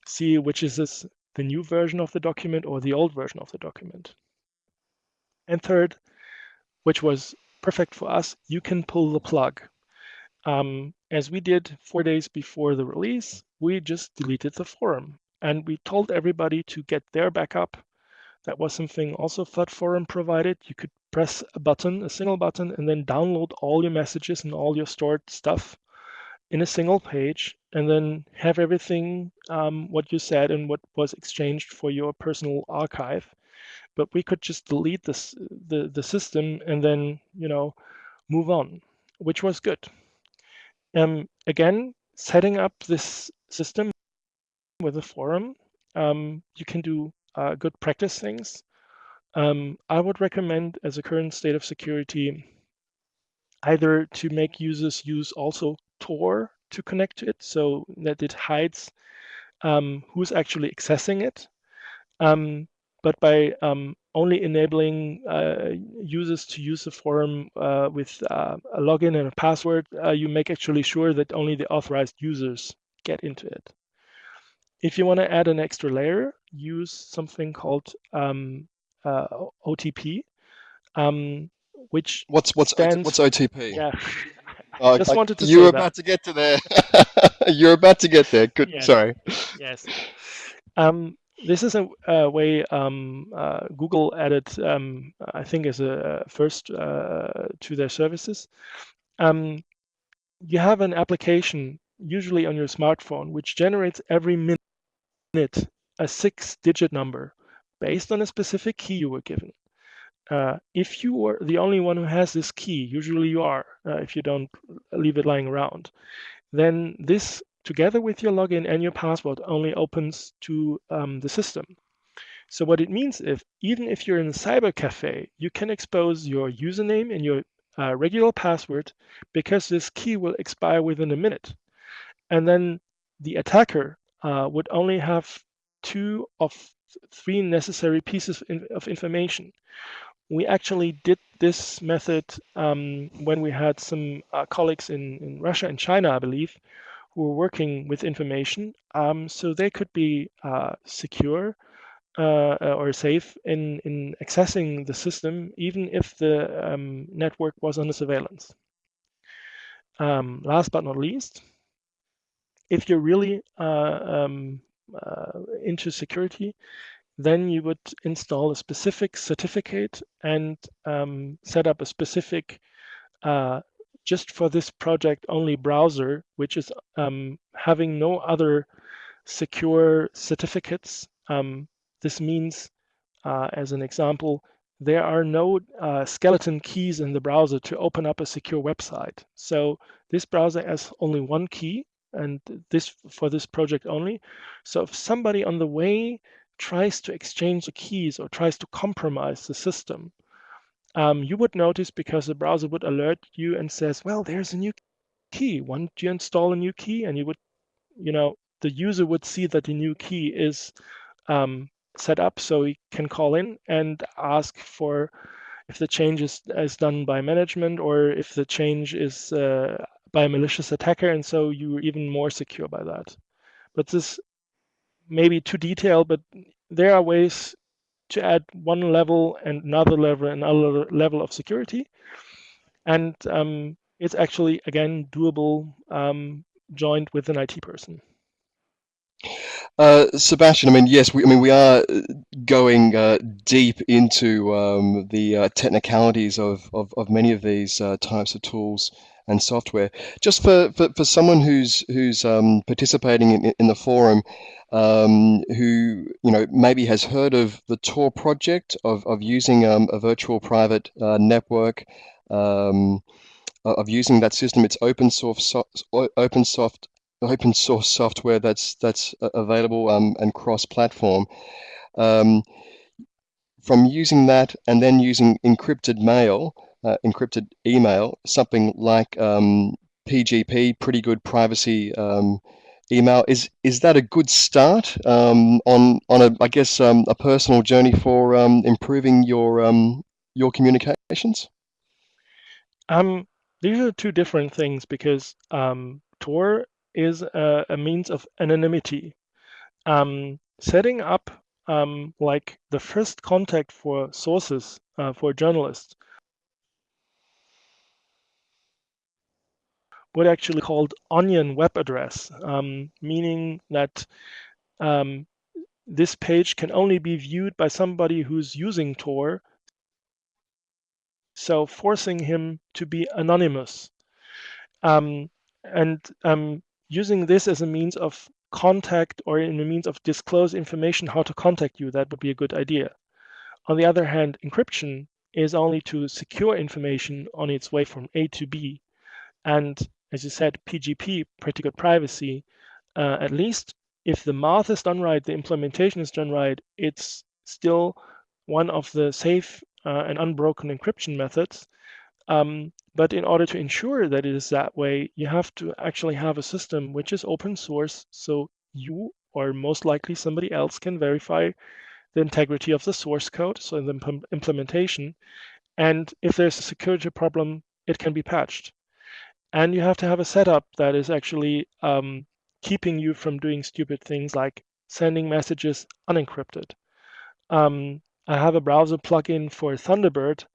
see which is the new version of the document or the old version of the document. And third, which was perfect for us, you can pull the plug. As we did 4 days before the release, we just deleted the forum and we told everybody to get their backup. That was something also FUD Forum provided. You could press a button, a single button, and then download all your messages and all your stored stuff in a single page, and then have everything what you said and what was exchanged for your personal archive. But we could just delete the system and then move on, which was good. Again, setting up this system with a forum, you can do good practice things. I would recommend, as a current state of security, either to make users use also Tor to connect to it, so that it hides who's actually accessing it. But by only enabling users to use the forum with a login and a password, you make actually sure that only the authorized users get into it. If you want to add an extra layer, use something called OTP, which
What's OTP?
Yeah,
Oh,
just wanted to
you
say
were
that.
about to get to there. You're about to get there. Good.
Yes.
Sorry.
Yes. This is a way Google added, I think, as a first to their services. You have an application, usually on your smartphone, which generates every minute a 6-digit number based on a specific key you were given. If you are the only one who has this key, usually you are, if you don't leave it lying around, then this, together with your login and your password, only opens to the system. So what it means is, even if you're in a cyber cafe, you can expose your username and your regular password, because this key will expire within a minute. And then the attacker would only have 2 of 3 necessary pieces of information. We actually did this method when we had some colleagues in Russia and China, I believe, who were working with information, so they could be secure or safe in accessing the system, even if the network was under surveillance. Last but not least, if you're really into security, then you would install a specific certificate and set up a specific, just for this project only browser, which is having no other secure certificates. This means, as an example, there are no skeleton keys in the browser to open up a secure website. So this browser has only one key, and this for this project only. So if somebody on the way tries to exchange the keys or tries to compromise the system, you would notice, because the browser would alert you and says, well, there's a new key. Why don't you install a new key? And you would, the user would see that the new key is set up, so he can call in and ask for if the change is done by management, or if the change is by a malicious attacker, and so you're even more secure by that. But this may be too detailed, but there are ways to add one level and another level of security, and it's actually, again, doable joined with an IT person.
Sebastian, I mean, yes, we are going deep into the technicalities of many of these types of tools and software. Just for someone who's participating in the forum, who maybe has heard of the Tor project of using a virtual private network, of using that system. It's open source software that's available and cross-platform. From using that and then using encrypted email, something like PGP, pretty good privacy email, is that a good start on I guess a personal journey for improving your communications?
These are two different things because Tor is a means of anonymity. Setting up like the first contact for sources for journalists would actually be called onion web address, meaning that this page can only be viewed by somebody who's using Tor, so forcing him to be anonymous. And using this as a means of contact or in a means of disclose information how to contact you, that would be a good idea. On the other hand, encryption is only to secure information on its way from A to B. And as you said, PGP, pretty good privacy. At least if the math is done right, the implementation is done right, it's still one of the safe and unbroken encryption methods. But in order to ensure that it is that way, you have to actually have a system which is open source, so you or most likely somebody else can verify the integrity of the source code, so in the implementation. And if there's a security problem, it can be patched. And you have to have a setup that is actually keeping you from doing stupid things like sending messages unencrypted. I have a browser plugin for Thunderbird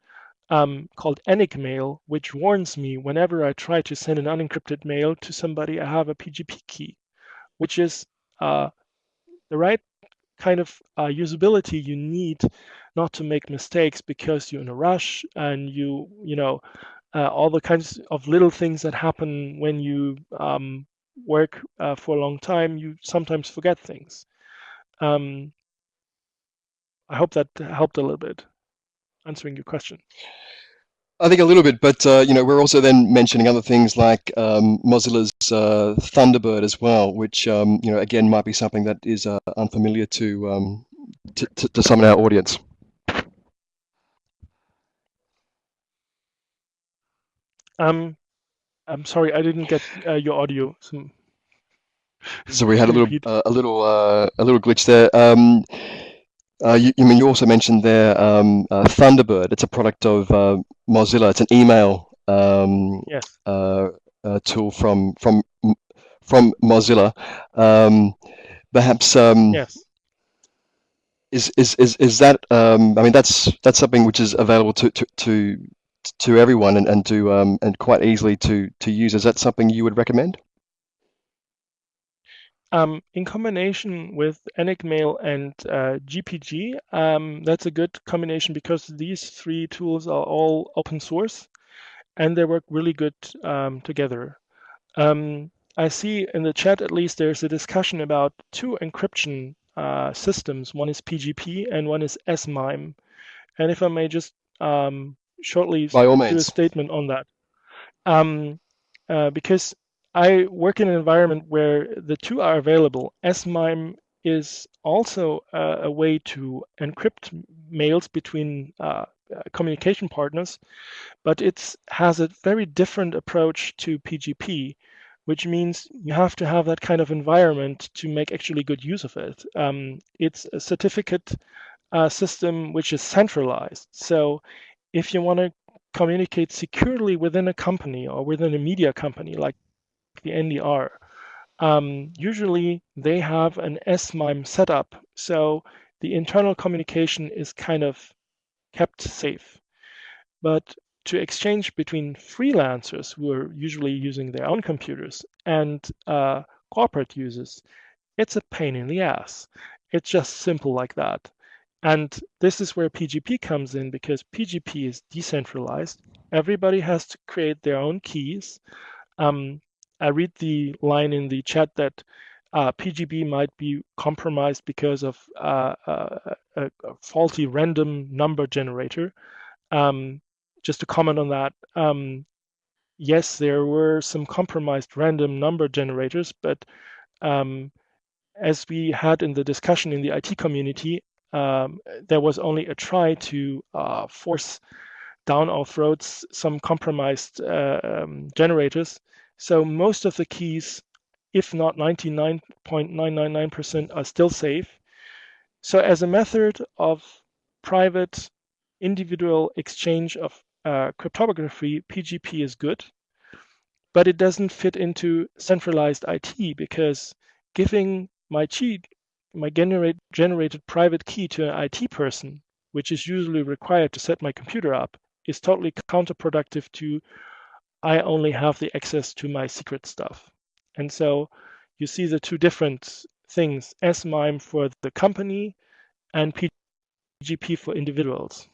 called Enigmail, which warns me whenever I try to send an unencrypted mail to somebody, I have a PGP key, which is the right kind of usability you need not to make mistakes because you're in a rush and you know all the kinds of little things that happen when you work for a long time. You sometimes forget things. I hope that helped a little bit answering your question.
I think a little bit, but we're also then mentioning other things like Mozilla's Thunderbird as well, which again might be something that is unfamiliar to some in our audience.
I'm sorry, I didn't get your audio.
So we had a little
Repeat.
a little glitch there. You also mentioned there Thunderbird. It's a product of Mozilla. It's an email
Yes.
tool from Mozilla. Perhaps
Yes.
is that I mean that's something which is available to everyone and quite easily to use. Is that something you would recommend?
In combination with Enigmail and GPG, that's a good combination because these three tools are all open source and they work really good together. I see in the chat, at least, there's a discussion about two encryption systems. One is PGP and one is SMIME. And if I may just shortly
By all
do a
means.
statement on that. Because I work in an environment where the two are available. SMIME is also a way to encrypt mails between communication partners, but it has a very different approach to PGP, which means you have to have that kind of environment to make actually good use of it. It's a certificate system which is centralized. So if you want to communicate securely within a company or within a media company like the NDR, usually they have an SMIME setup. So the internal communication is kind of kept safe. But to exchange between freelancers who are usually using their own computers and corporate users, it's a pain in the ass. It's just simple like that. And this is where PGP comes in because PGP is decentralized. Everybody has to create their own keys. I read the line in the chat that PGP might be compromised because of a faulty random number generator. Just to comment on that, yes, there were some compromised random number generators, but as we had in the discussion in the IT community, there was only a try to force down our throats some compromised generators. So most of the keys, if not 99.999%, are still safe. So as a method of private individual exchange of cryptography, PGP is good, but it doesn't fit into centralized IT, because giving my generated private key to an IT person, which is usually required to set my computer up, is totally counterproductive to I only have the access to my secret stuff. And so you see the two different things, S-MIME for the company and PGP for individuals.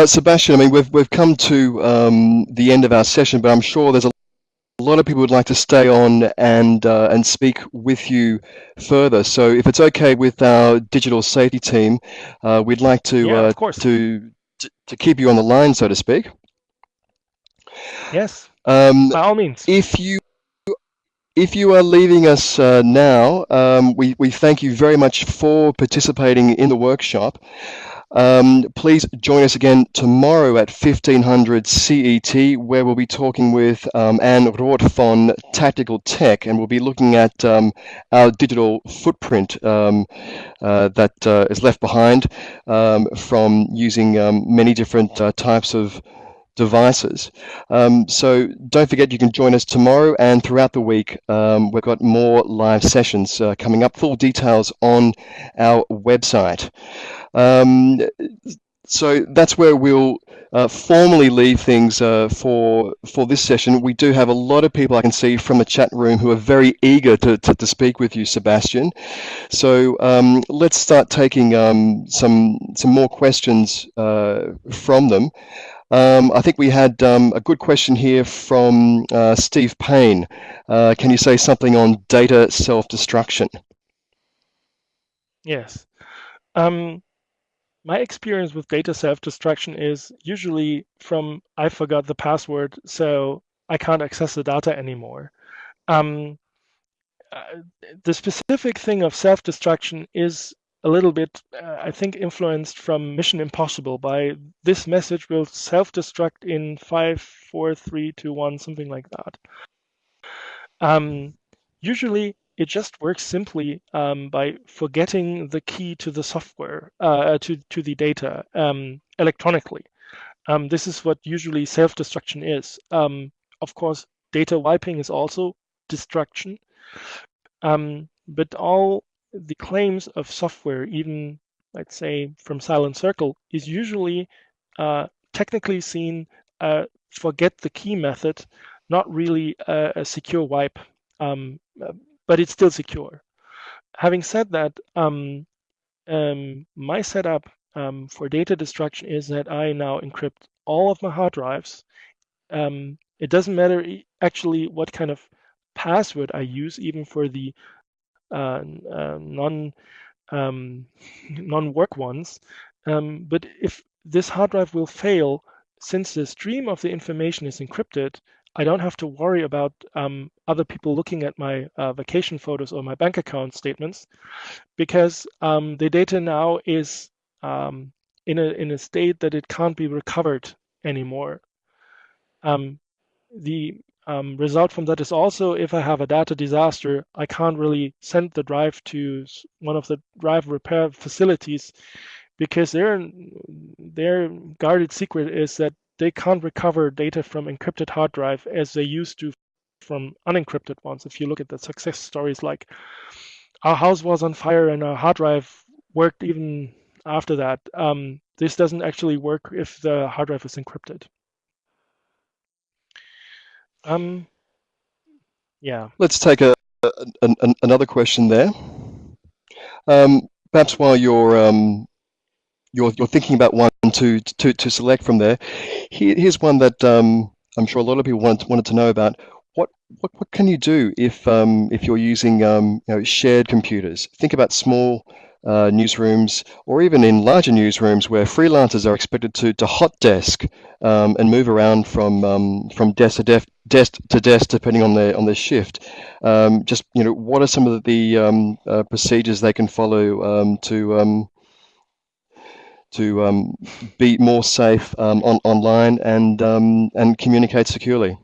Sebastian, I mean, we've come to the end of our session, but I'm sure there's a lot of people would like to stay on and speak with you further. So if it's okay with our digital safety team, we'd like to
of course.
to keep you on the line, so to speak.
Yes, by all means.
If you are leaving us now, we thank you very much for participating in the workshop. Please join us again tomorrow at 1500 CET, where we'll be talking with Anne Roth von Tactical Tech, and we'll be looking at our digital footprint that is left behind from using many different types of devices. So don't forget, you can join us tomorrow and throughout the week. We've got more live sessions coming up. Full details on our website. So that's where we'll formally leave things for this session. We do have a lot of people I can see from the chat room who are very eager to speak with you, Sebastian. So let's start taking some more questions from them. I think we had a good question here from Steve Payne. Can you say something on data self-destruction?
Yes. My experience with data self-destruction is usually from I forgot the password, so I can't access the data anymore. The specific thing of self-destruction is a little bit, I think, influenced from Mission Impossible by this message will self-destruct in 5, 4, 3, 2, 1, something like that. Usually, it just works simply by forgetting the key to the software, to the data electronically. This is what usually self-destruction is. Of course, data wiping is also destruction. But all the claims of software, even let's say from Silent Circle, is usually technically seen forget the key method, not really a secure wipe, but it's still secure. Having said that, my setup for data destruction is that I now encrypt all of my hard drives. It doesn't matter actually what kind of password I use, even for the non-work ones. But if this hard drive will fail, since the stream of the information is encrypted, I don't have to worry about other people looking at my vacation photos or my bank account statements, because the data now is in a state that it can't be recovered anymore. The result from that is also, if I have a data disaster, I can't really send the drive to one of the drive repair facilities, because their guarded secret is that they can't recover data from encrypted hard drive as they used to from unencrypted ones. If you look at the success stories, like our house was on fire and our hard drive worked even after that. This doesn't actually work if the hard drive is encrypted. Yeah.
Let's take another question there. Perhaps while you're thinking about one to select from there, here's one that I'm sure a lot of people wanted to know about. What can you do if you're using shared computers? Think about small newsrooms, or even in larger newsrooms where freelancers are expected to hot desk and move around from desk to desk depending on their shift. Just what are some of the procedures they can follow to be more safe online and communicate securely?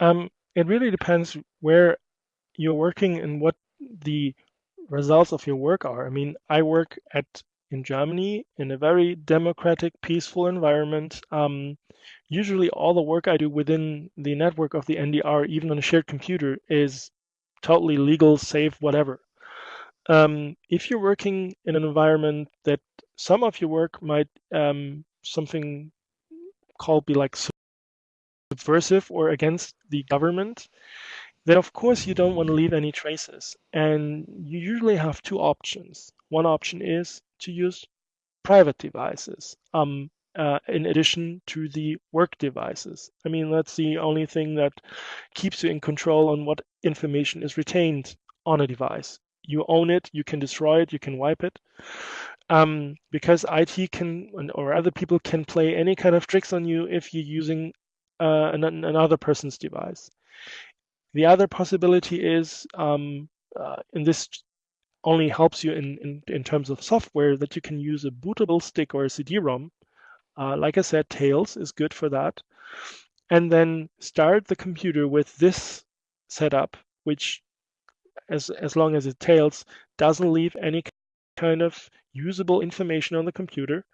It really depends where you're working and what the results of your work are. I mean, I work at in Germany in a very democratic, peaceful environment. Usually all the work I do within the network of the NDR, even on a shared computer, is totally legal, safe, whatever. If you're working in an environment that some of your work might something called be like subversive or against the government, then of course you don't want to leave any traces. And you usually have two options. One option is to use private devices in addition to the work devices. I mean, that's the only thing that keeps you in control on what information is retained on a device. You own it, you can destroy it, you can wipe it. Because IT can, or other people can play any kind of tricks on you if you're using another person's device. The other possibility is, and this only helps you in terms of software, that you can use a bootable stick or a CD-ROM. Like I said, Tails is good for that. And then start the computer with this setup, which, as long as it Tails, doesn't leave any kind of usable information on the computer.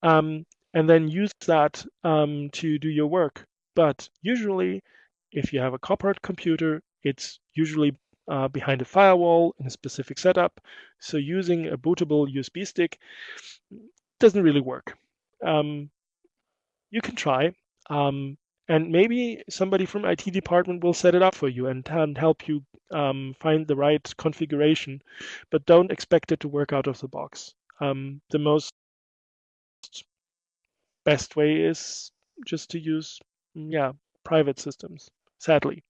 And then use that to do your work. But usually, if you have a corporate computer, it's usually behind a firewall in a specific setup. So using a bootable USB stick doesn't really work. You can try, and maybe somebody from IT department will set it up for you and help you find the right configuration, but don't expect it to work out of the box. The most best way is just to use, private systems, sadly.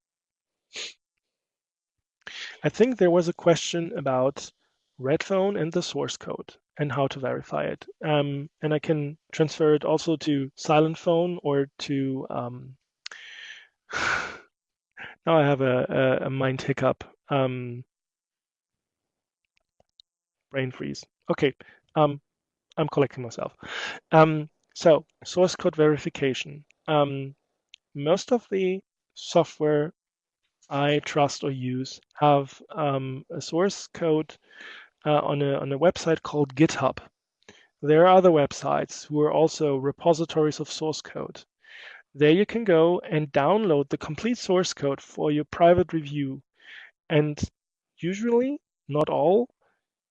I think there was a question about Redphone and the source code and how to verify it. And I can transfer it also to Silent Phone or to, now I have a mind hiccup, brain freeze. Okay, I'm collecting myself. So source code verification. Most of the software I trust or use have a source code on a website called GitHub. There are other websites who are also repositories of source code. There you can go and download the complete source code for your private review. And usually, not all,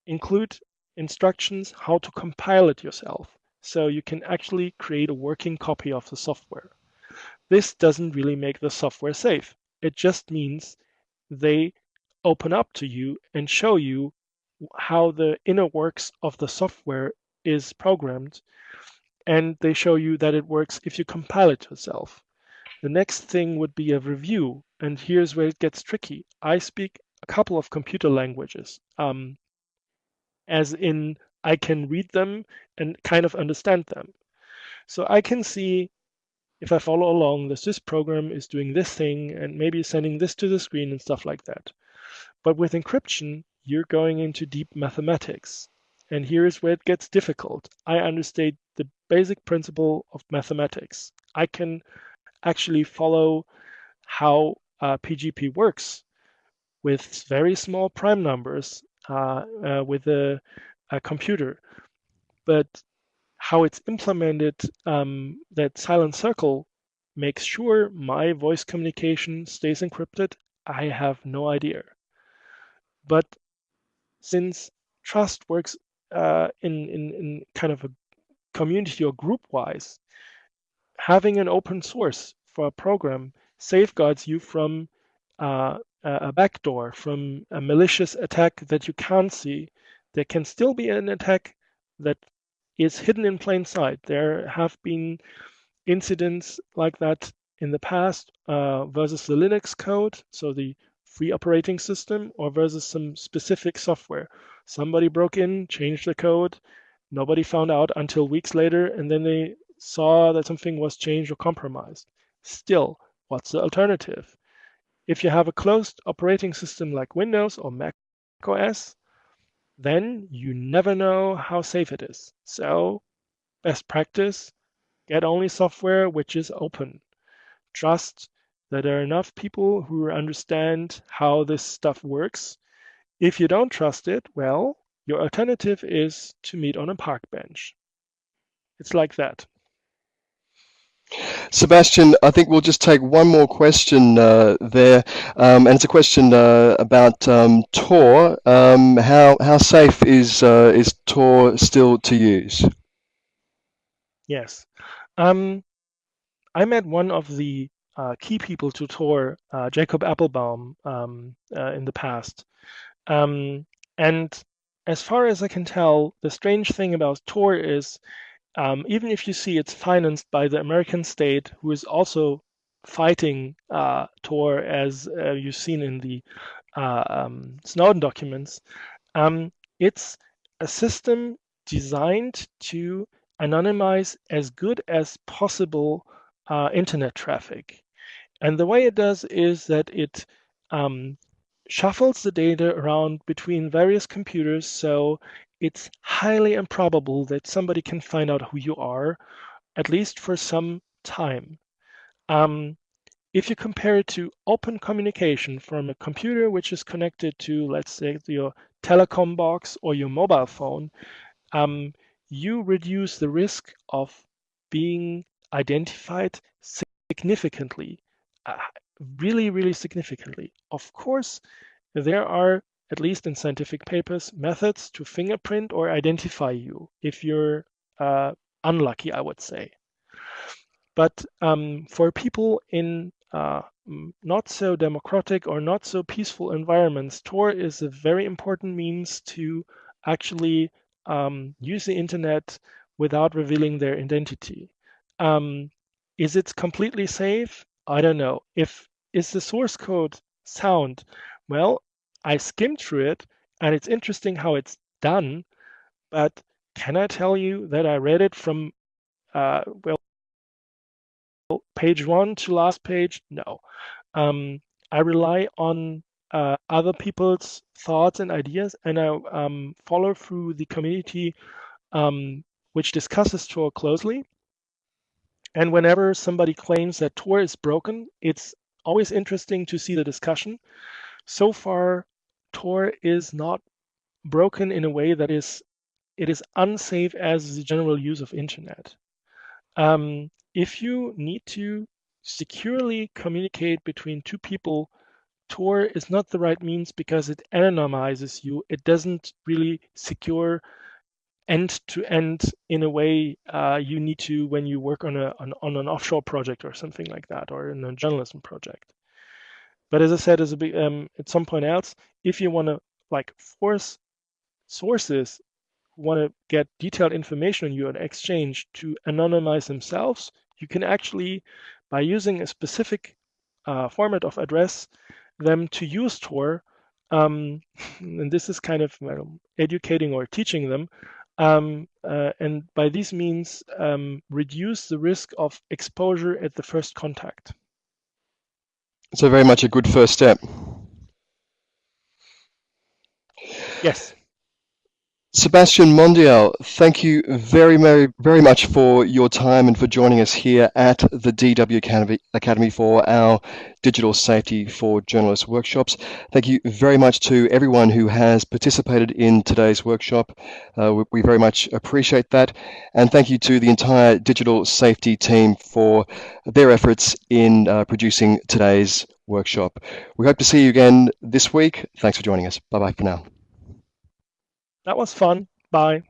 include instructions how to compile it yourself. So you can actually create a working copy of the software. This doesn't really make the software safe. It just means they open up to you and show you how the inner works of the software is programmed, and they show you that it works if you compile it yourself. The next thing would be a review, and here's where it gets tricky. I speak a couple of computer languages, as in I can read them and kind of understand them. So I can see if I follow along, this program is doing this thing and maybe sending this to the screen and stuff like that. But with encryption, you're going into deep mathematics. And here's where it gets difficult. I understand the basic principle of mathematics. I can actually follow how PGP works with very small prime numbers with a computer. But how it's implemented, that silent circle makes sure my voice communication stays encrypted, I have no idea. But since trust works in kind of a community or group-wise, having an open source for a program safeguards you from a backdoor, from a malicious attack that you can't see. There can still be an attack that is hidden in plain sight. There have been incidents like that in the past versus the Linux code, so the free operating system, or versus some specific software. Somebody broke in, changed the code, nobody found out until weeks later, and then they saw that something was changed or compromised. Still, what's the alternative? If you have a closed operating system like Windows or Mac OS, then you never know how safe it is. So, best practice, get only software which is open. Trust that there are enough people who understand how this stuff works. If you don't trust it, well, Your alternative is to meet on a park bench. It's like that.
Sebastian, I think we'll just take one more question there, and it's a question about Tor. How safe is Tor still to use?
Yes. I met one of the key people to Tor, Jacob Appelbaum, in the past. And as far as I can tell, the strange thing about Tor is even if you see it's financed by the American state, who is also fighting Tor, as you've seen in the Snowden documents, it's a system designed to anonymize as good as possible internet traffic. And the way it does is that it shuffles the data around between various computers, so it's highly improbable that somebody can find out who you are, at least for some time. If you compare it to open communication from a computer which is connected to, let's say, your telecom box or your mobile phone, you reduce the risk of being identified significantly, really, really significantly. Of course, there are, at least in scientific papers, methods to fingerprint or identify you if you're unlucky, I would say. But for people in not so democratic or not so peaceful environments, Tor is a very important means to actually use the internet without revealing their identity. Is it completely safe? I don't know. Is the source code sound? Well, I skimmed through it, and it's interesting how it's done. But can I tell you that I read it from page 1 to last page? No. I rely on other people's thoughts and ideas, and I follow through the community which discusses Tor closely. And whenever somebody claims that Tor is broken, it's always interesting to see the discussion. So far, Tor is not broken in a way that it is unsafe as the general use of internet. If you need to securely communicate between two people, Tor is not the right means because it anonymizes you. It doesn't really secure end to end in a way you need to when you work on an offshore project or something like that, or in a journalism project. But as I said, at some point else, if you want to force sources who want to get detailed information on you and exchange to anonymize themselves, you can actually, by using a specific format of address, them to use Tor, and this is kind of educating or teaching them, and by these means reduce the risk of exposure at the first contact.
So very much a good first step.
Yes.
Sebastian Mondial, thank you very, very, very much for your time and for joining us here at the DW Academy for our Digital Safety for Journalists workshops. Thank you very much to everyone who has participated in today's workshop. We very much appreciate that. And thank you to the entire digital safety team for their efforts in producing today's workshop. We hope to see you again this week. Thanks for joining us. Bye-bye for now.
That was fun. Bye.